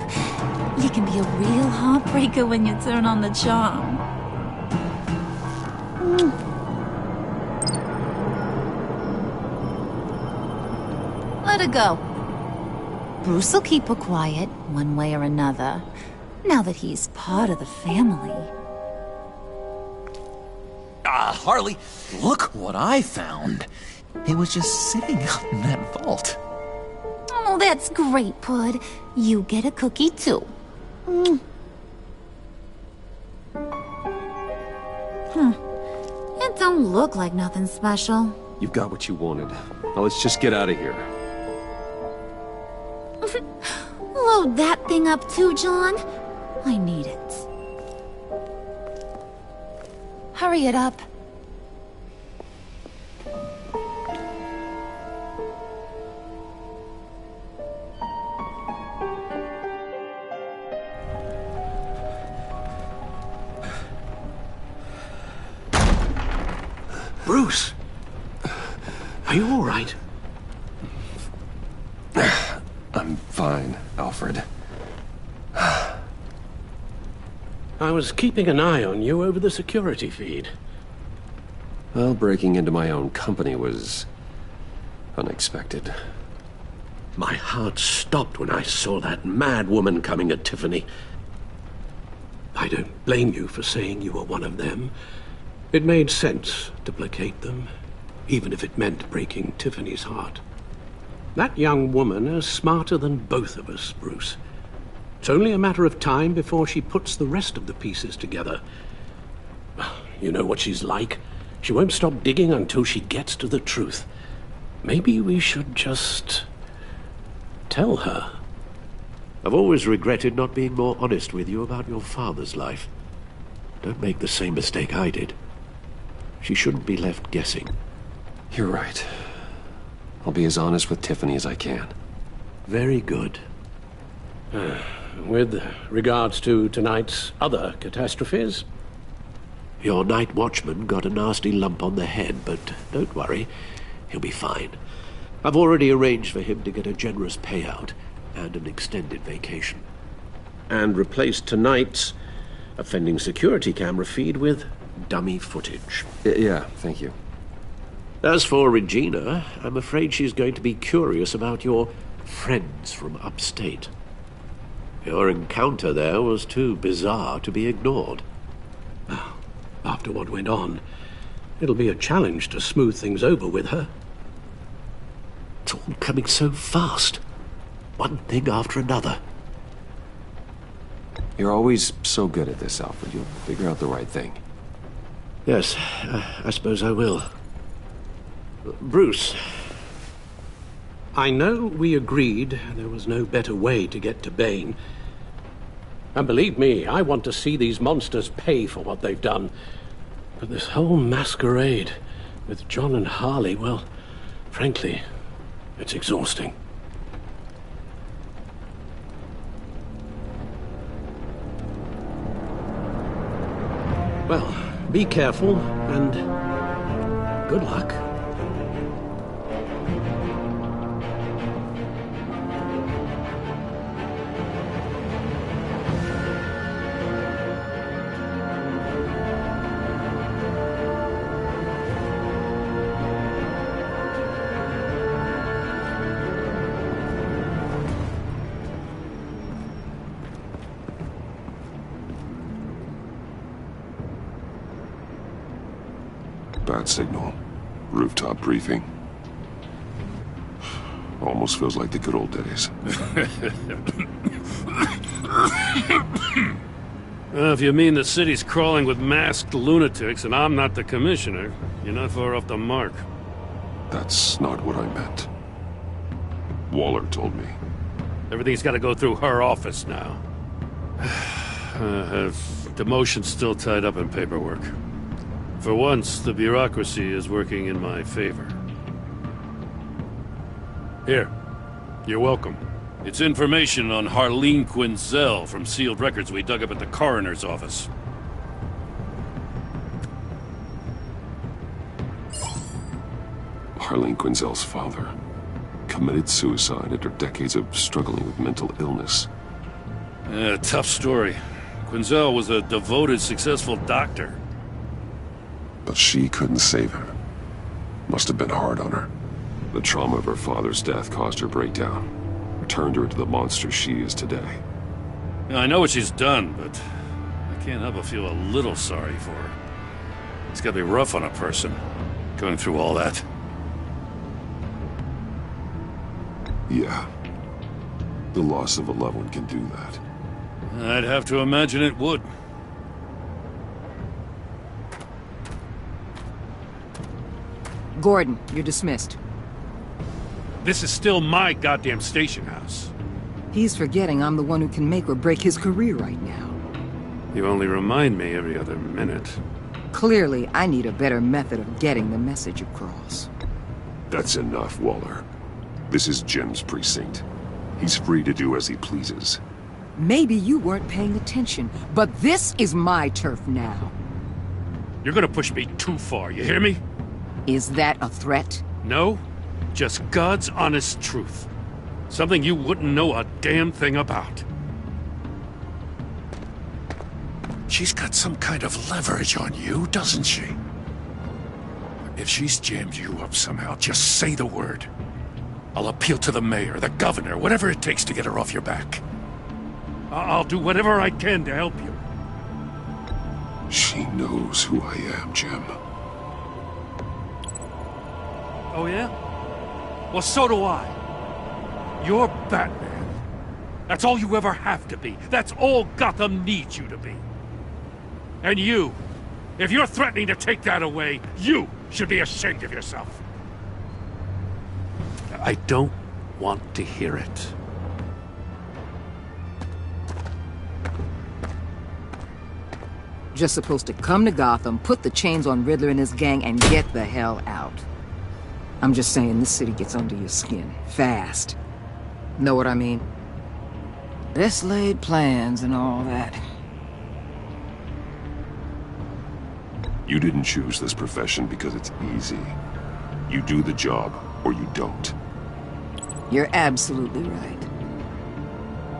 You can be a real heartbreaker when you turn on the charm. Let her go. Bruce will keep her quiet, one way or another, now that he's part of the family. Harley, look what I found. It was just sitting out in that vault. Oh, that's great, Pud. You get a cookie, too. It don't look like nothing special. You've got what you wanted. Now let's just get out of here. Load that thing up too, John. I need it. Hurry it up. Bruce! Are you all right? I'm fine, Alfred. I was keeping an eye on you over the security feed. Well, breaking into my own company was unexpected. My heart stopped when I saw that mad woman coming at Tiffany. I don't blame you for saying you were one of them. It made sense to placate them, even if it meant breaking Tiffany's heart. That young woman is smarter than both of us, Bruce. It's only a matter of time before she puts the rest of the pieces together. You know what she's like. She won't stop digging until she gets to the truth. Maybe we should just tell her. I've always regretted not being more honest with you about your father's life. Don't make the same mistake I did. She shouldn't be left guessing. You're right. I'll be as honest with Tiffany as I can. Very good. With regards to tonight's other catastrophes? Your night watchman got a nasty lump on the head, but don't worry. He'll be fine. I've already arranged for him to get a generous payout and an extended vacation. And replaced tonight's offending security camera feed with dummy footage. Yeah, thank you. As for Regina, I'm afraid she's going to be curious about your friends from upstate. Your encounter there was too bizarre to be ignored. Well, after what went on, it'll be a challenge to smooth things over with her. It's all coming so fast. One thing after another. You're always so good at this, Alfred. You'll figure out the right thing. Yes, I suppose I will. Bruce, I know we agreed there was no better way to get to Bane. And believe me, I want to see these monsters pay for what they've done. But this whole masquerade with John and Harley, well, frankly, it's exhausting. Well, be careful, and good luck. Bad signal. Rooftop briefing. Almost feels like the good old days. Well, if you mean the city's crawling with masked lunatics and I'm not the commissioner, you're not far off the mark. That's not what I meant. Waller told me. Everything's got to go through her office now. Demotion's still tied up in paperwork. For once, the bureaucracy is working in my favor. Here. You're welcome. It's information on Harleen Quinzel from sealed records we dug up at the coroner's office. Harleen Quinzel's father committed suicide after decades of struggling with mental illness. Tough story. Quinzel was a devoted, successful doctor. But she couldn't save her. Must have been hard on her. The trauma of her father's death caused her breakdown. Turned her into the monster she is today. I know what she's done, but I can't help but feel a little sorry for her. It's gotta be rough on a person, going through all that. Yeah. The loss of a loved one can do that. I'd have to imagine it would. Gordon, you're dismissed. This is still my goddamn station house. He's forgetting I'm the one who can make or break his career right now. You only remind me every other minute. Clearly, I need a better method of getting the message across. That's enough, Waller. This is Jim's precinct. He's free to do as he pleases. Maybe you weren't paying attention, but this is my turf now. You're gonna push me too far, you hear me? Is that a threat? No, just God's honest truth. Something you wouldn't know a damn thing about. She's got some kind of leverage on you, doesn't she? If she's jammed you up somehow, just say the word. I'll appeal to the mayor, the governor, whatever it takes to get her off your back. I'll do whatever I can to help you. She knows who I am, Jim. Oh, yeah? Well, so do I. You're Batman. That's all you ever have to be. That's all Gotham needs you to be. And you, if you're threatening to take that away, you should be ashamed of yourself. I don't want to hear it. Just supposed to come to Gotham, put the chains on Riddler and his gang, and get the hell out. I'm just saying, this city gets under your skin. Fast. Know what I mean? Best laid plans and all that. You didn't choose this profession because it's easy. You do the job, or you don't. You're absolutely right.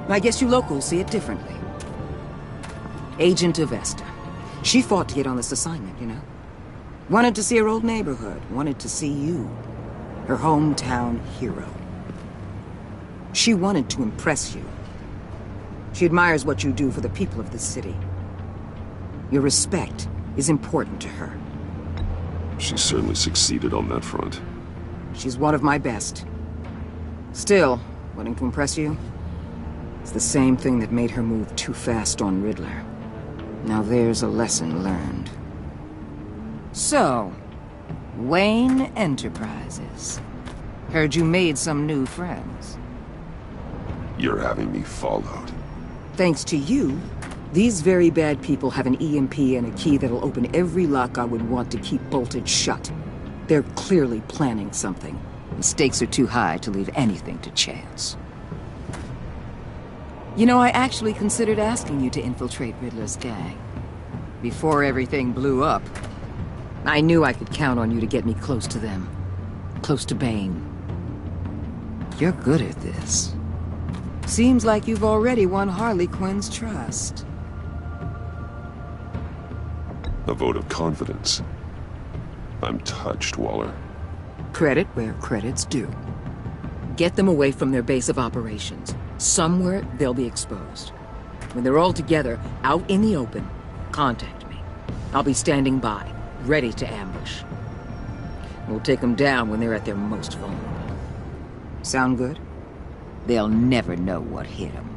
I guess you locals see it differently. Agent Avesta. She fought to get on this assignment, you know? Wanted to see her old neighborhood. Wanted to see you. Her hometown hero. She wanted to impress you. She admires what you do for the people of the city. Your respect is important to her. She certainly succeeded on that front. She's one of my best. Still, wanting to impress you? It's the same thing that made her move too fast on Riddler. Now there's a lesson learned. So, Wayne Enterprises. Heard you made some new friends. You're having me followed. Thanks to you, these very bad people have an EMP and a key that'll open every lock I would want to keep bolted shut. They're clearly planning something. The stakes are too high to leave anything to chance. You know, I actually considered asking you to infiltrate Riddler's gang. Before everything blew up, I knew I could count on you to get me close to them. Close to Bane. You're good at this. Seems like you've already won Harley Quinn's trust. A vote of confidence. I'm touched, Waller. Credit where credit's due. Get them away from their base of operations. Somewhere they'll be exposed. When they're all together, out in the open, contact me. I'll be standing by, ready to ambush. We'll take them down when they're at their most vulnerable. Sound good? They'll never know what hit them.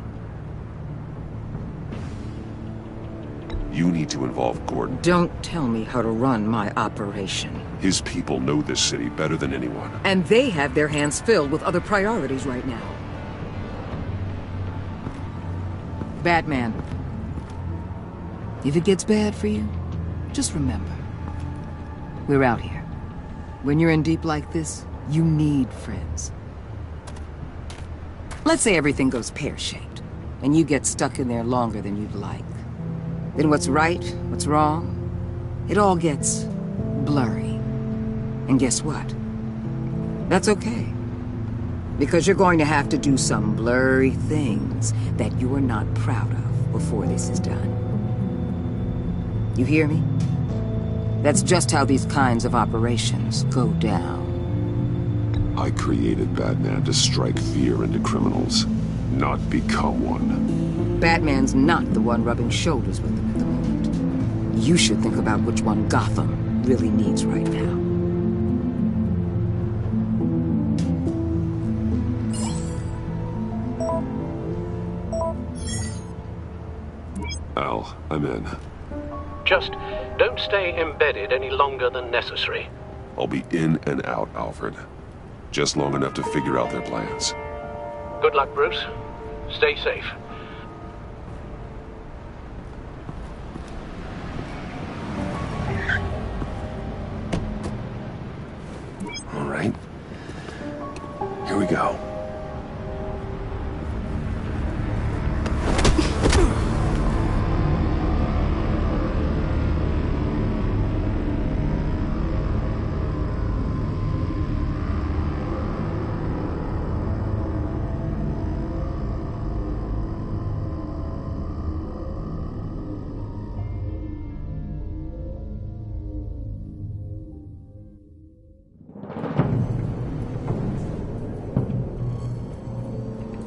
You need to involve Gordon. Don't tell me how to run my operation. His people know this city better than anyone. And they have their hands filled with other priorities right now. Batman. If it gets bad for you, just remember. We're out here. When you're in deep like this, you need friends. Let's say everything goes pear-shaped, and you get stuck in there longer than you'd like. Then what's right, what's wrong, it all gets blurry. And guess what? That's okay. Because you're going to have to do some blurry things that you are not proud of before this is done. You hear me? That's just how these kinds of operations go down. I created Batman to strike fear into criminals, not become one. Batman's not the one rubbing shoulders with them at the moment. You should think about which one Gotham really needs right now. Al, I'm in. Just don't stay embedded any longer than necessary. I'll be in and out, Alfred. Just long enough to figure out their plans. Good luck, Bruce. Stay safe. All right. Here we go.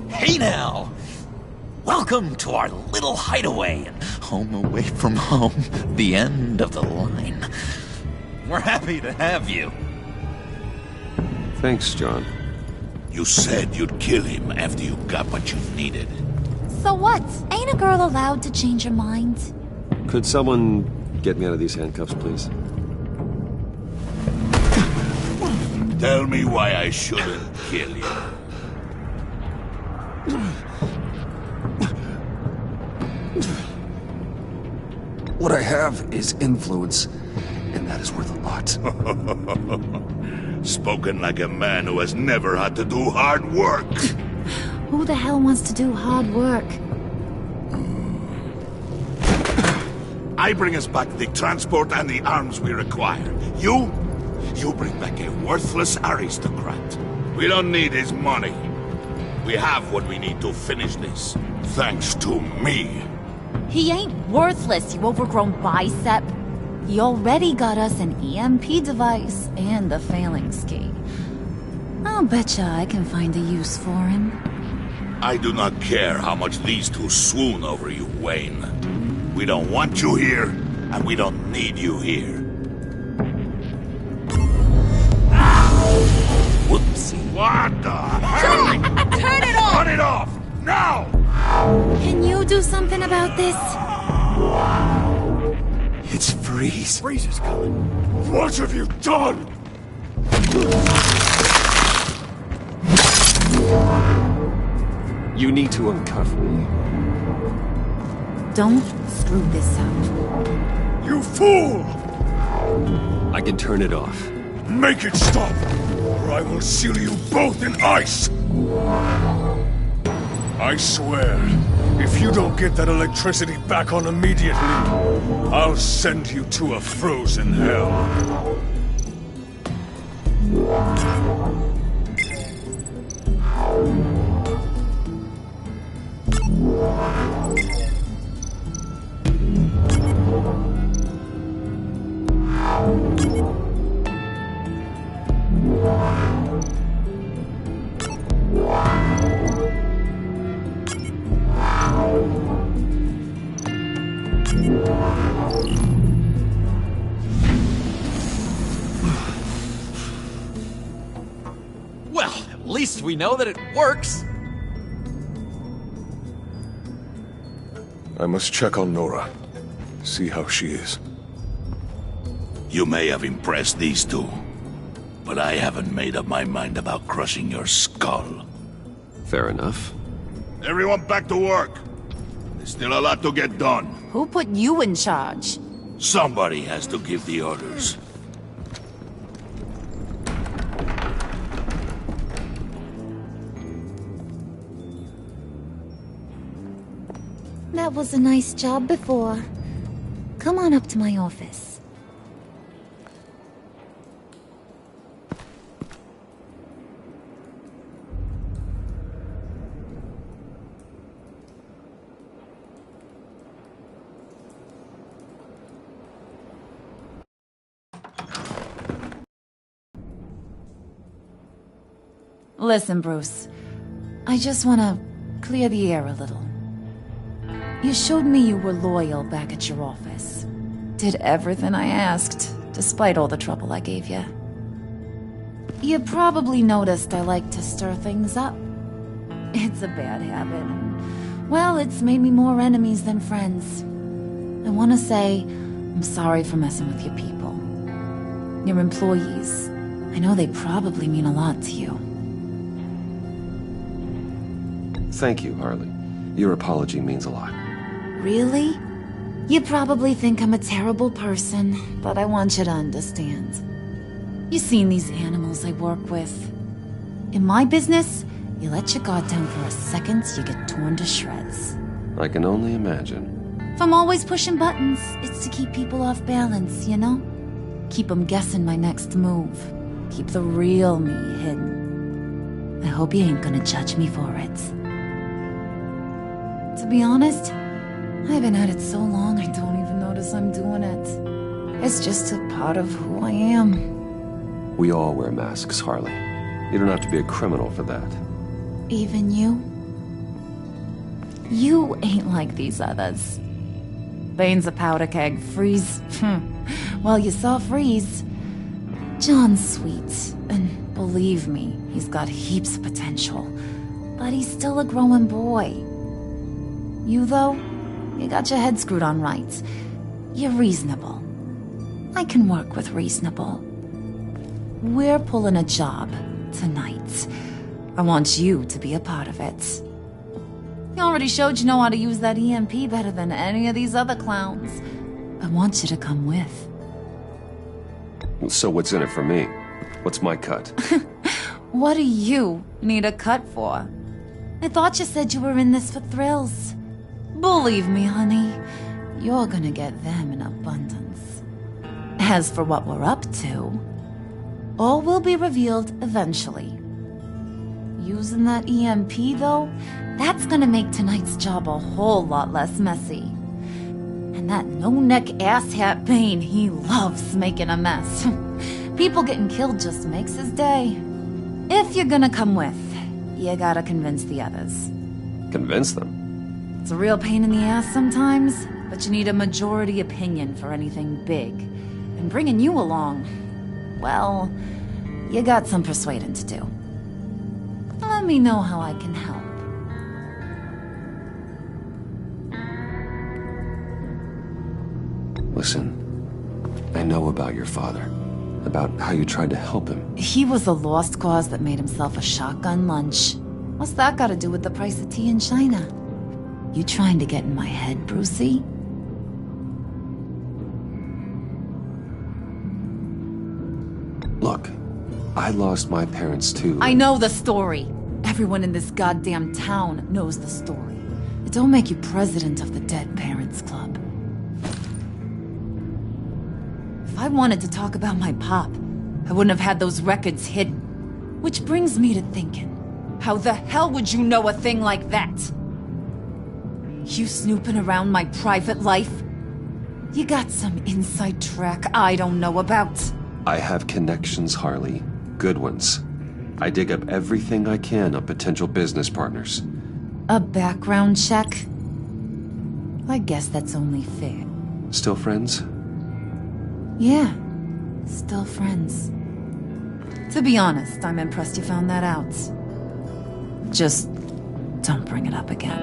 Hey now! Welcome to our little hideaway and home away from home, the end of the line. We're happy to have you. Thanks, John. You said you'd kill him after you got what you needed. So what? Ain't a girl allowed to change her mind? Could someone get me out of these handcuffs, please? Tell me why I shouldn't kill you. What I have is influence, and that is worth a lot. Spoken like a man who has never had to do hard work. Who the hell wants to do hard work? I bring us back the transport and the arms we require. You bring back a worthless aristocrat. We don't need his money. We have what we need to finish this, thanks to me. He ain't worthless, you overgrown bicep. He already got us an EMP device and the phalanx key. I'll betcha I can find a use for him. I do not care how much these two swoon over you, Wayne. We don't want you here, and we don't need you here. Whoopsie. What the hell? Turn it off! Turn it off! Now! this? It's Freeze. Freeze is coming. What have you done? You need to uncuff me. Don't screw this up. You fool! I can turn it off. Make it stop, or I will seal you both in ice! I swear, if you don't get that electricity back on immediately, I'll send you to a frozen hell. Well, at least we know that it works. I must check on Nora. See how she is. You may have impressed these two, but I haven't made up my mind about crushing your skull. Fair enough. Everyone back to work. There's still a lot to get done. Who put you in charge? Somebody has to give the orders. That was a nice job before. Come on up to my office. Listen, Bruce. I just want to clear the air a little. You showed me you were loyal back at your office. Did everything I asked, despite all the trouble I gave you. You probably noticed I like to stir things up. It's a bad habit, and, well, it's made me more enemies than friends. I want to say I'm sorry for messing with your people. Your employees. I know they probably mean a lot to you. Thank you, Harley. Your apology means a lot. Really? You probably think I'm a terrible person, but I want you to understand. You seen these animals I work with. In my business, you let your guard down for a second, you get torn to shreds. I can only imagine. If I'm always pushing buttons, it's to keep people off balance, you know? Keep them guessing my next move. Keep the real me hidden. I hope you ain't gonna judge me for it. To be honest, I've been at it so long I don't even notice I'm doing it. It's just a part of who I am. We all wear masks, Harley. You don't have to be a criminal for that. Even you? You ain't like these others. Bane's a powder keg. Freeze. Well, you saw Freeze. John's sweet, and believe me, he's got heaps of potential. But he's still a growing boy. You, though, you got your head screwed on right. You're reasonable. I can work with reasonable. We're pulling a job tonight. I want you to be a part of it. You already showed you know how to use that EMP better than any of these other clowns. I want you to come with. So what's in it for me? What's my cut? What do you need a cut for? I thought you said you were in this for thrills. Believe me, honey, you're gonna get them in abundance. As for what we're up to, all will be revealed eventually. Using that EMP, though, that's gonna make tonight's job a whole lot less messy. And that no-neck asshat Bane, he loves making a mess. People getting killed just makes his day. If you're gonna come with, you gotta convince the others. Convince them? It's a real pain in the ass sometimes, but you need a majority opinion for anything big. And bringing you along, well, you got some persuading to do. Let me know how I can help. listen. I know about your father. About how you tried to help him. He was a lost cause that made himself a shotgun lunch. What's that got to do with the price of tea in China? You trying to get in my head, Brucey? Look, I lost my parents too. I know the story. Everyone in this goddamn town knows the story. It don't make you president of the Dead Parents Club. If I wanted to talk about my pop, I wouldn't have had those records hidden. Which brings me to thinking, how the hell would you know a thing like that? You snooping around my private life? You got some inside track I don't know about. I have connections, Harley. Good ones. I dig up everything I can on potential business partners. A background check? I guess that's only fair. Still friends? Yeah, still friends. To be honest, I'm impressed you found that out. Just don't bring it up again.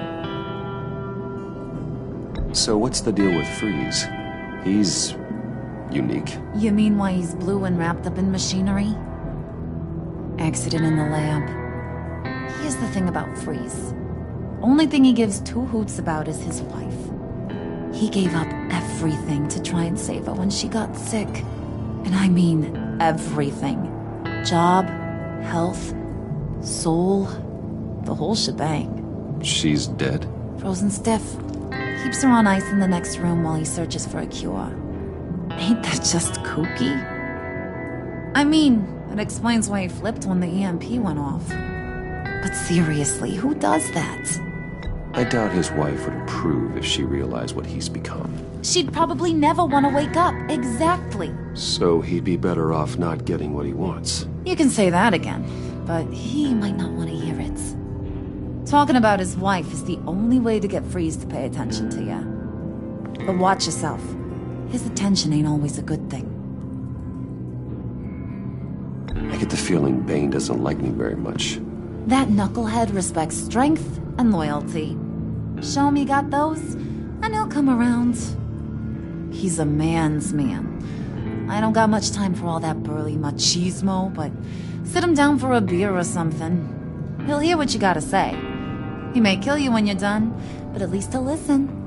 So what's the deal with Freeze? He's unique. You mean why he's blue and wrapped up in machinery? Accident in the lab. Here's the thing about Freeze. Only thing he gives two hoots about is his wife. He gave up everything to try and save her when she got sick. And I mean everything. Job, health, soul, the whole shebang. She's dead? Frozen stiff. Keeps her on ice in the next room while he searches for a cure. Ain't that just kooky? I mean, it explains why he flipped when the EMP went off. But seriously, who does that? I doubt his wife would approve if she realized what he's become. She'd probably never want to wake up. Exactly. So he'd be better off not getting what he wants. You can say that again, but he might not want to hear it. Talking about his wife is the only way to get Freeze to pay attention to you. But watch yourself. His attention ain't always a good thing. I get the feeling Bane doesn't like me very much. That knucklehead respects strength and loyalty. Show him you got those, and he'll come around. He's a man's man. I don't got much time for all that burly machismo, but sit him down for a beer or something. He'll hear what you gotta say. He may kill you when you're done, but at least he'll listen.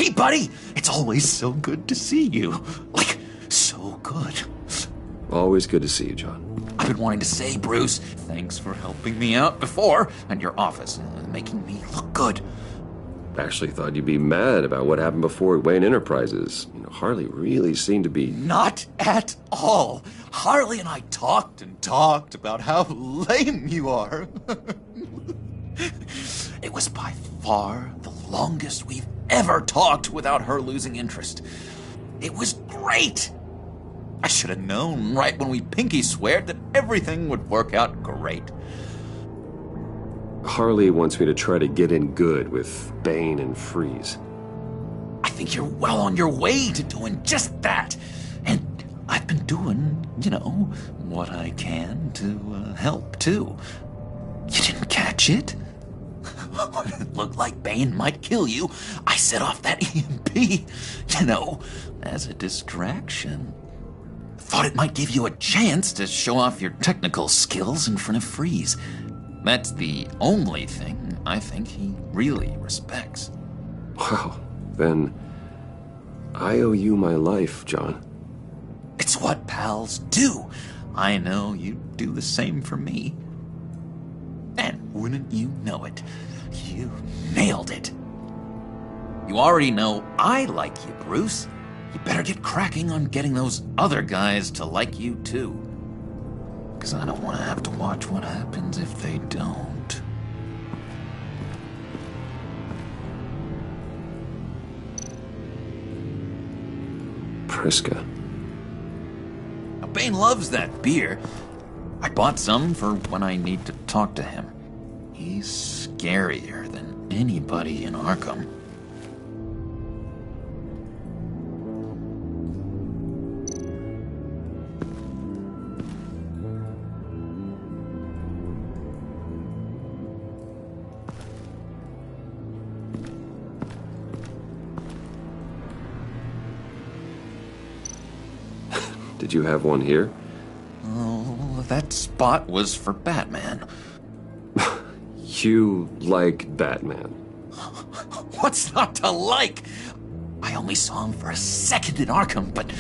Hey, buddy! It's always so good to see you. Like, so good. Always good to see you, John. I've been wanting to say, Bruce, thanks for helping me out before, and your office, making me look good. actually thought you'd be mad about what happened before at Wayne Enterprises. You know, Harley really seemed to be... Not at all. Harley and I talked and talked about how lame you are. It was by far the longest we've ever talked without her losing interest. It was great. I should have known right when we pinky sweared that everything would work out great. Harley wants me to try to get in good with Bane and Freeze. I think you're well on your way to doing just that. And I've been doing, you know, what I can to help, too. You didn't catch it? When it looked like Bane might kill you, I set off that EMP, you know, as a distraction. Thought it might give you a chance to show off your technical skills in front of Freeze. That's the only thing I think he really respects. Wow, then I owe you my life, John. It's what pals do. I know you do the same for me. And wouldn't you know it, you nailed it. You already know I like you, Bruce. You better get cracking on getting those other guys to like you, too. Because I don't want to have to watch what happens if they don't. Priska. Now, Bane loves that beer. I bought some for when I need to talk to him. He's scarier than anybody in Arkham. Did you have one here? Oh, that spot was for Batman. You like Batman? What's not to like? I only saw him for a second in Arkham, but...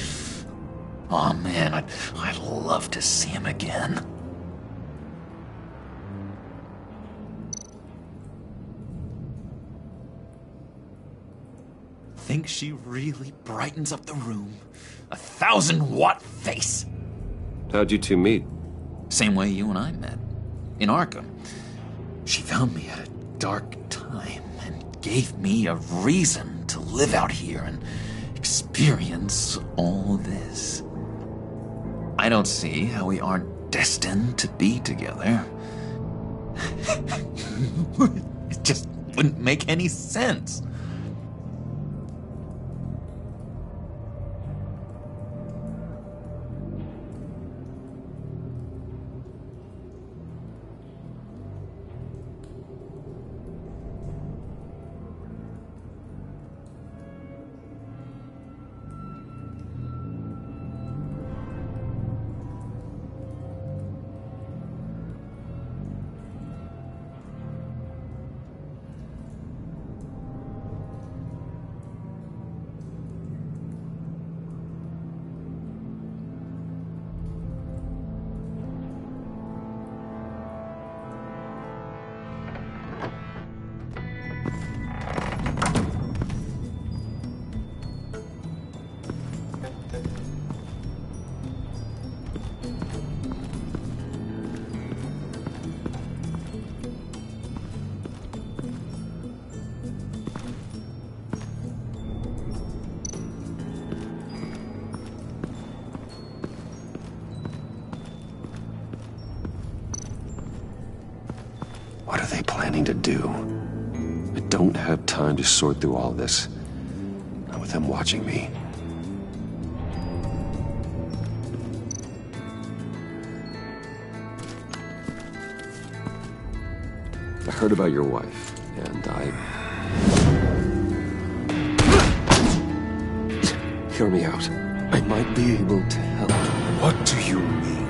oh man, I'd love to see him again. Think she really brightens up the room. 1,000-watt face. How'd you two meet? Same way you and I met. In Arkham. She found me at a dark time and gave me a reason to live out here and experience all this. I don't see how we aren't destined to be together. It just wouldn't make any sense. What are they planning to do? I don't have time to sort through all this. Not with them watching me. I heard about your wife, and hear me out. I might be able to help. What do you mean?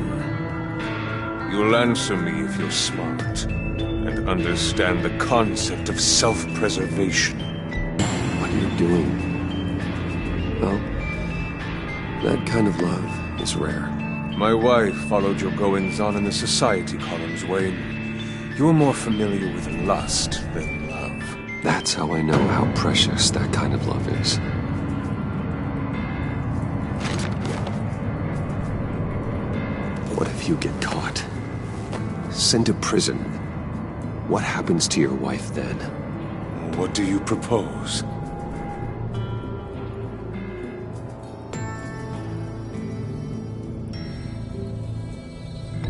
You'll answer me if you're smart and understand the concept of self-preservation. What are you doing? Well, that kind of love is rare. My wife followed your goings-on in the society columns, Wayne. You were more familiar with lust than love. That's how I know how precious that kind of love is. What if you get caught? Sent to prison? What happens to your wife then? What do you propose?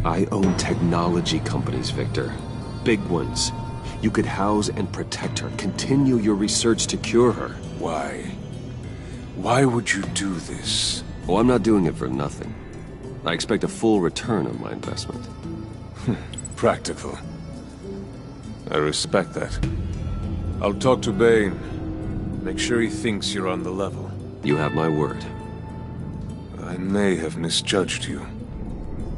I own technology companies, Victor. Big ones. You could house and protect her, continue your research to cure her. Why? Why would you do this? Oh, I'm not doing it for nothing. I expect a full return on my investment. Practical. I respect that. I'll talk to Bane. Make sure he thinks you're on the level. You have my word. I may have misjudged you.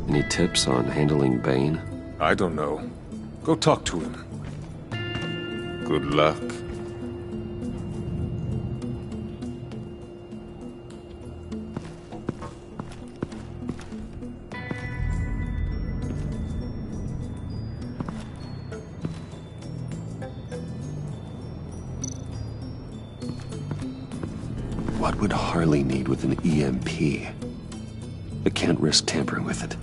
Any tips on handling Bane? I don't know. Go talk to him. Good luck. What would Harley need with an EMP? I can't risk tampering with it.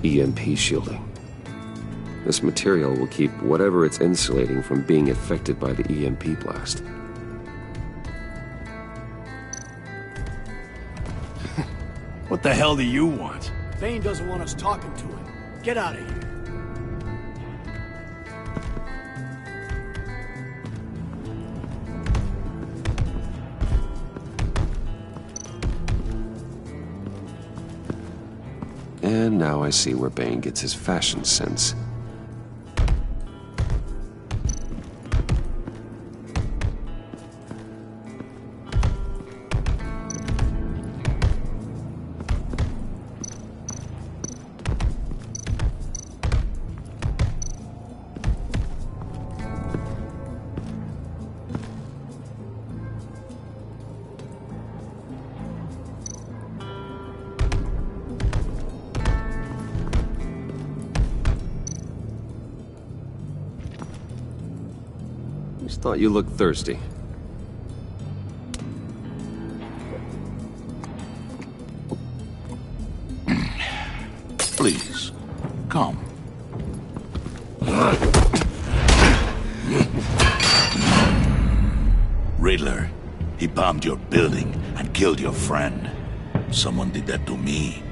EMP shielding. This material will keep whatever it's insulating from being affected by the EMP blast. What the hell do you want? Bane doesn't want us talking to him. Get out of here. And now I see where Bane gets his fashion sense. Just thought you looked thirsty. Please, come. Riddler, he bombed your building and killed your friend. Someone did that to me.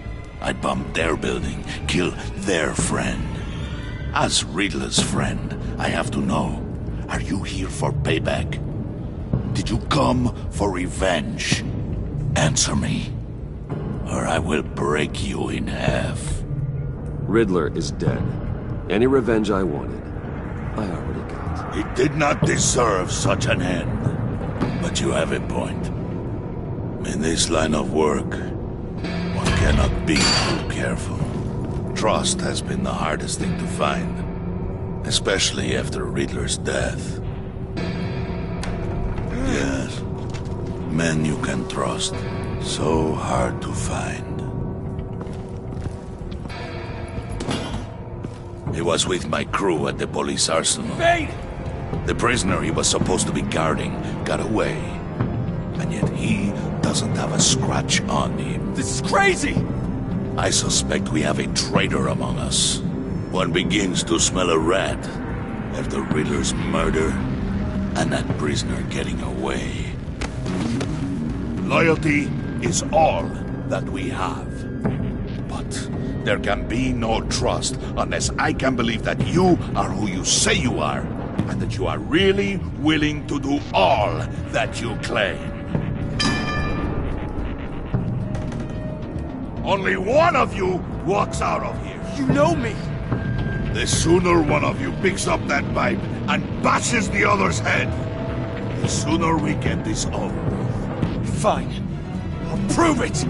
I bombed their building, killed their friend. As Riddler's friend, I have to know. Are you here for payback? Did you come for revenge? Answer me, or I will break you in half. Riddler is dead. Any revenge I wanted, I already got. He did not deserve such an end. But you have a point. In this line of work, one cannot be too careful. Trust has been the hardest thing to find. Especially after Riddler's death. Yes. Men you can trust. So hard to find. He was with my crew at the police arsenal. Bane! The prisoner he was supposed to be guarding got away. And yet he doesn't have a scratch on him. This is crazy! I suspect we have a traitor among us. One begins to smell a rat after Riddler's murder and that prisoner getting away. Loyalty is all that we have. But there can be no trust unless I can believe that you are who you say you are, and that you are really willing to do all that you claim. Only one of you walks out of here. You know me! The sooner one of you picks up that pipe and bashes the other's head, the sooner we get this over with. Fine. I'll prove it!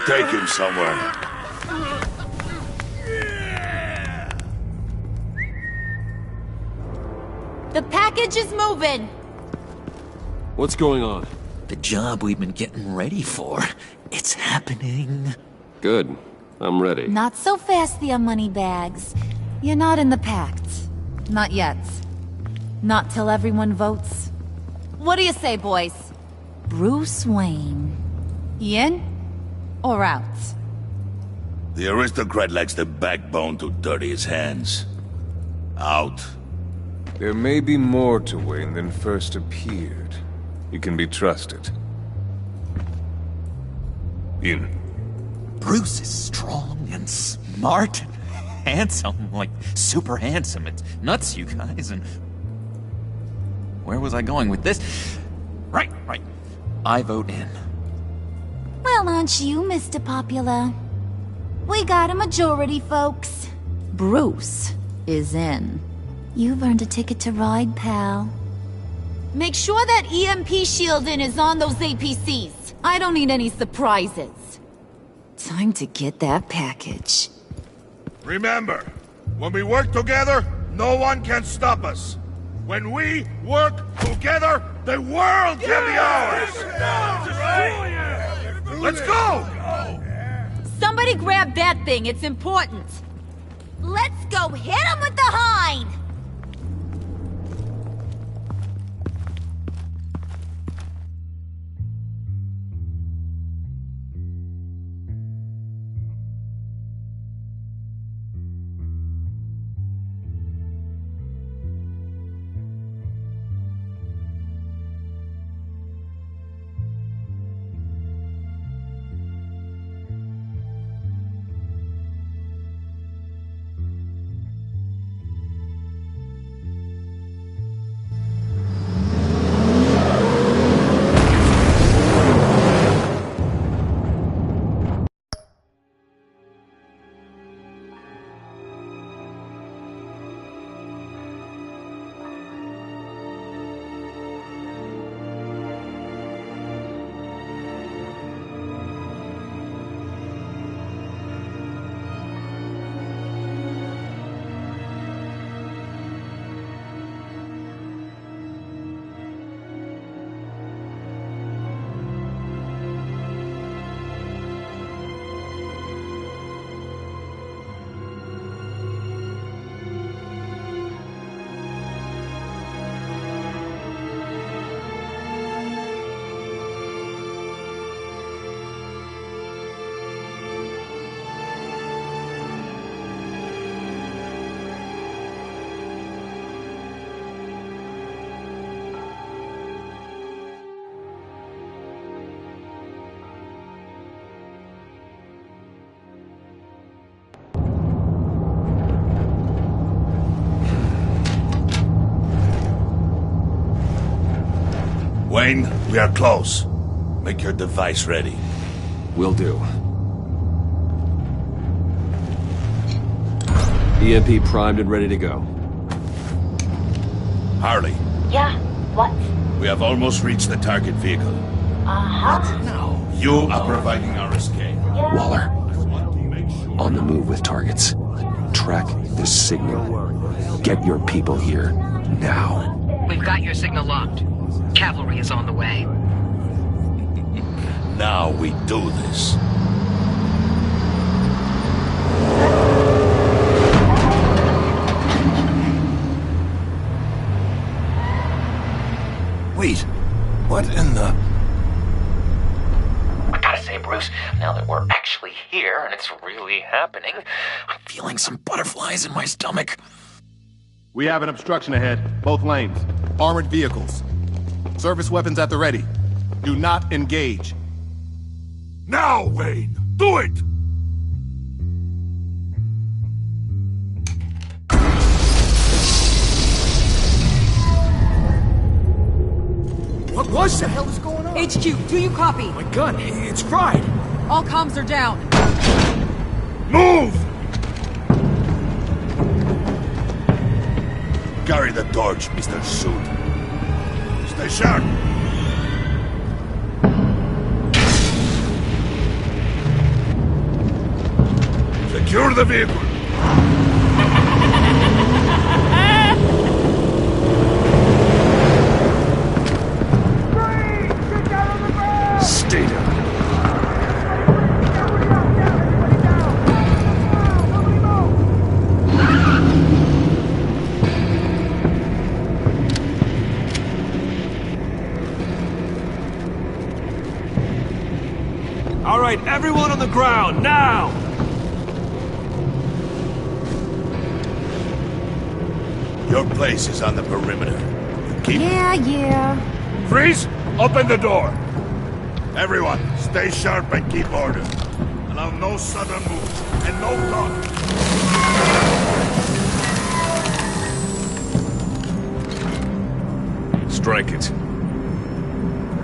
take him somewhere. The package is moving. What's going on? The job we've been getting ready for. It's happening. Good. I'm ready. Not so fast, the Moneybags. You're not in the pact. Not yet. Not till everyone votes. What do you say, boys? Bruce Wayne. In or out? The aristocrat lacks the backbone to dirty his hands. Out. There may be more to Wayne than first appeared. He can be trusted. In. Bruce is strong and smart and handsome, like super handsome. It's nuts, you guys, and... Where was I going with this? Right. I vote in. Well, aren't you, Mr. Popular? We got a majority, folks. Bruce is in. You've earned a ticket to ride, pal. Make sure that EMP shielding is on those APCs. I don't need any surprises. Time to get that package. Remember, when we work together, no one can stop us. When we work together, the world can be ours! Let's go! Somebody grab that thing, it's important. Let's go hit him with the hind! Wayne, we are close. Make your device ready. Will do. EMP primed and ready to go. Harley. Yeah, what? We have almost reached the target vehicle. Uh-huh. Now, you are providing our escape. Waller. On the move with targets. Track the signal. Get your people here, now. We've got your signal locked. Cavalry is on the way. Now we do this. Wait, what in the... I gotta say, Bruce, now that we're actually here and it's really happening, I'm feeling some butterflies in my stomach. We have an obstruction ahead, both lanes. Armored vehicles. Service weapons at the ready. Do not engage. Now, Wayne! Do it! What the hell is going on? HQ, do you copy? My gun, it's fried. All comms are down. Move! Carry the torch, Mr. Suit. Stay sharp. Secure the vehicle. Stay down. All right, everyone on the ground, now! Your place is on the perimeter. Keep... Yeah. Freeze! Open the door! Everyone, stay sharp and keep order. Allow no sudden moves, and no talk. Strike it.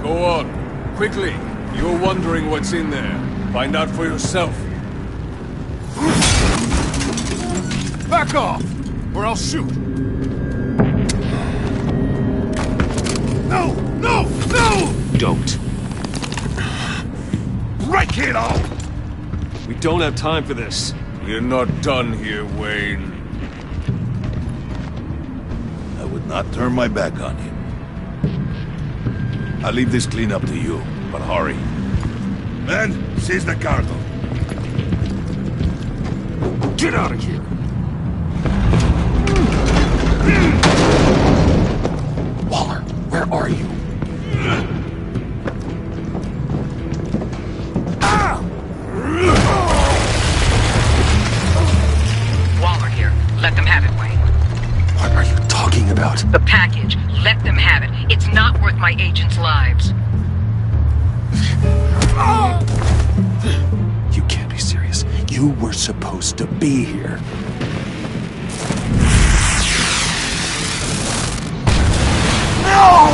Go on. Quickly. You're wondering what's in there. Find out for yourself. Back off, or I'll shoot. No! No! No! Don't. Break it all! We don't have time for this. We're not done here, Wayne. I would not turn my back on him. I'll leave this clean up to you, but hurry. Men, seize the cargo. Get out of here! Waller, where are you? Waller here. Let them have it, Wayne. What are you talking about? The package. Let them have it. It's not worth my agents' lives. You can't be serious. You were supposed to be here. No!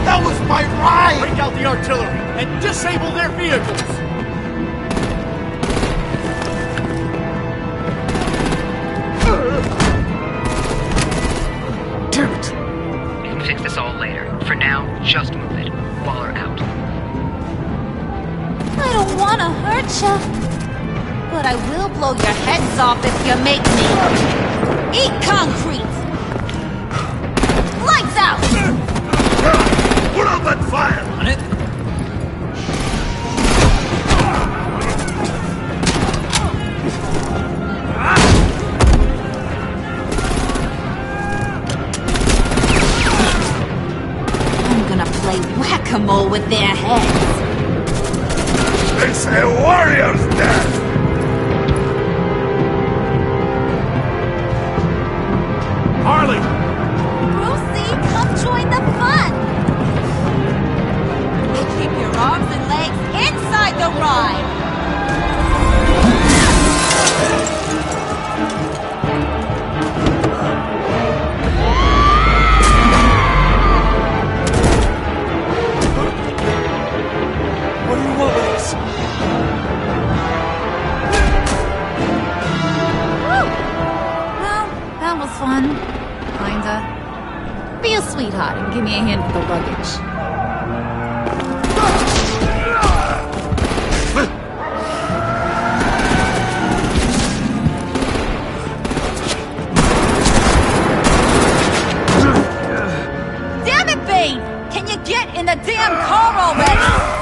That was my ride! Break out the artillery and disable their vehicles! Damn it! We can fix this all later. For now, just move it. Waller out. I don't want to hurt you, but I will blow your heads off if you make me. Eat concrete! Lights out! Put out that fire! On it. I'm gonna play whack-a-mole with their heads. It's a warrior's death! Harley! Brucey, come join the fun! And keep your arms and legs inside the ride! What do you want with us? Woo! Well, that was fun. Kinda. Be a sweetheart and give me a hand with the luggage. Damn it, Bane! Can you get in the damn car already?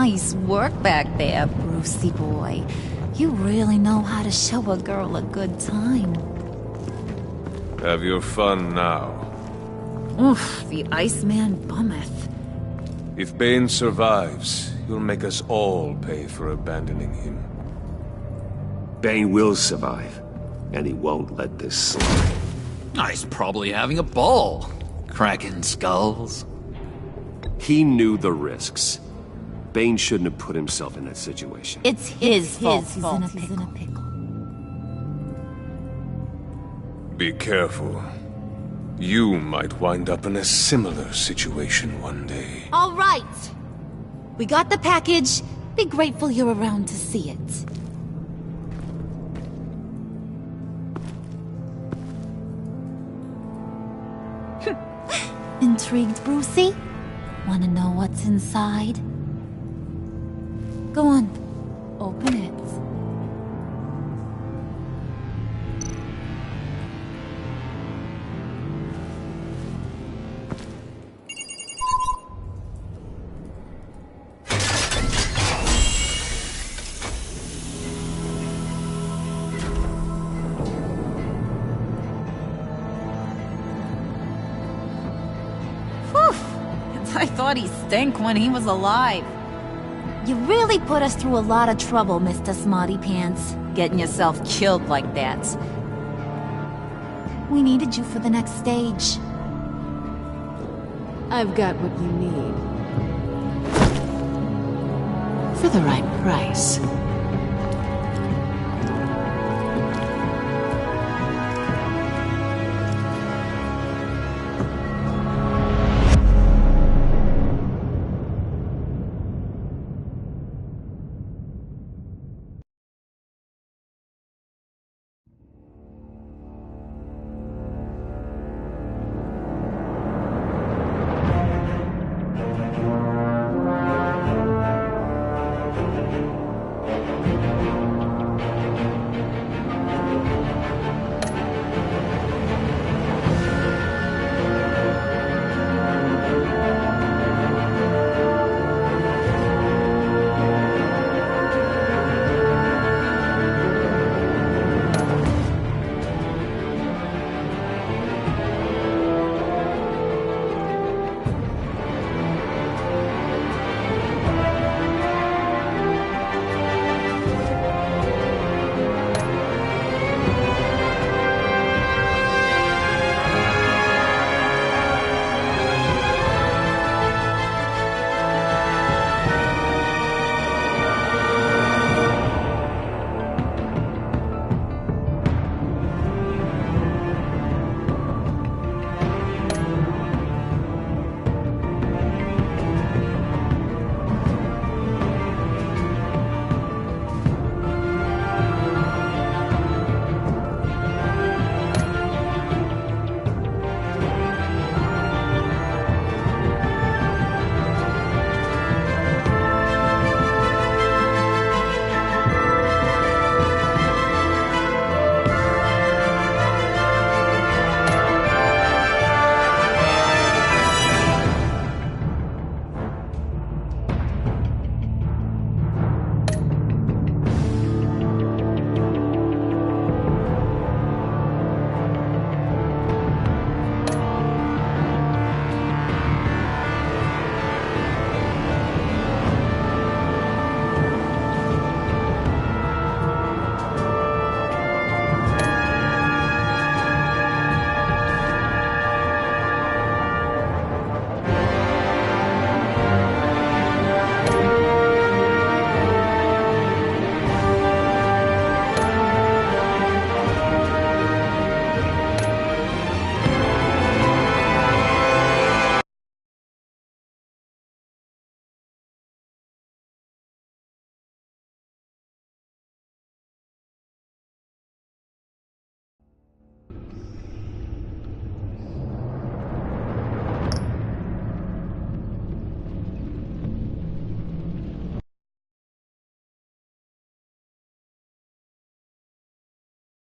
Nice work back there, Brucey boy. You really know how to show a girl a good time. Have your fun now. Oof, the Iceman bummeth. If Bane survives, you'll make us all pay for abandoning him. Bane will survive, and he won't let this slide. He's probably having a ball, cracking skulls. He knew the risks. Bane shouldn't have put himself in that situation. It's his fault he's in a pickle. Be careful. You might wind up in a similar situation one day. All right. We got the package. Be grateful you're around to see it. Intrigued, Brucey? Wanna know what's inside? Go on. Open it. I thought he stank when he was alive. You really put us through a lot of trouble, Mr. Smarty Pants. Getting yourself killed like that. We needed you for the next stage. I've got what you need. For the right price.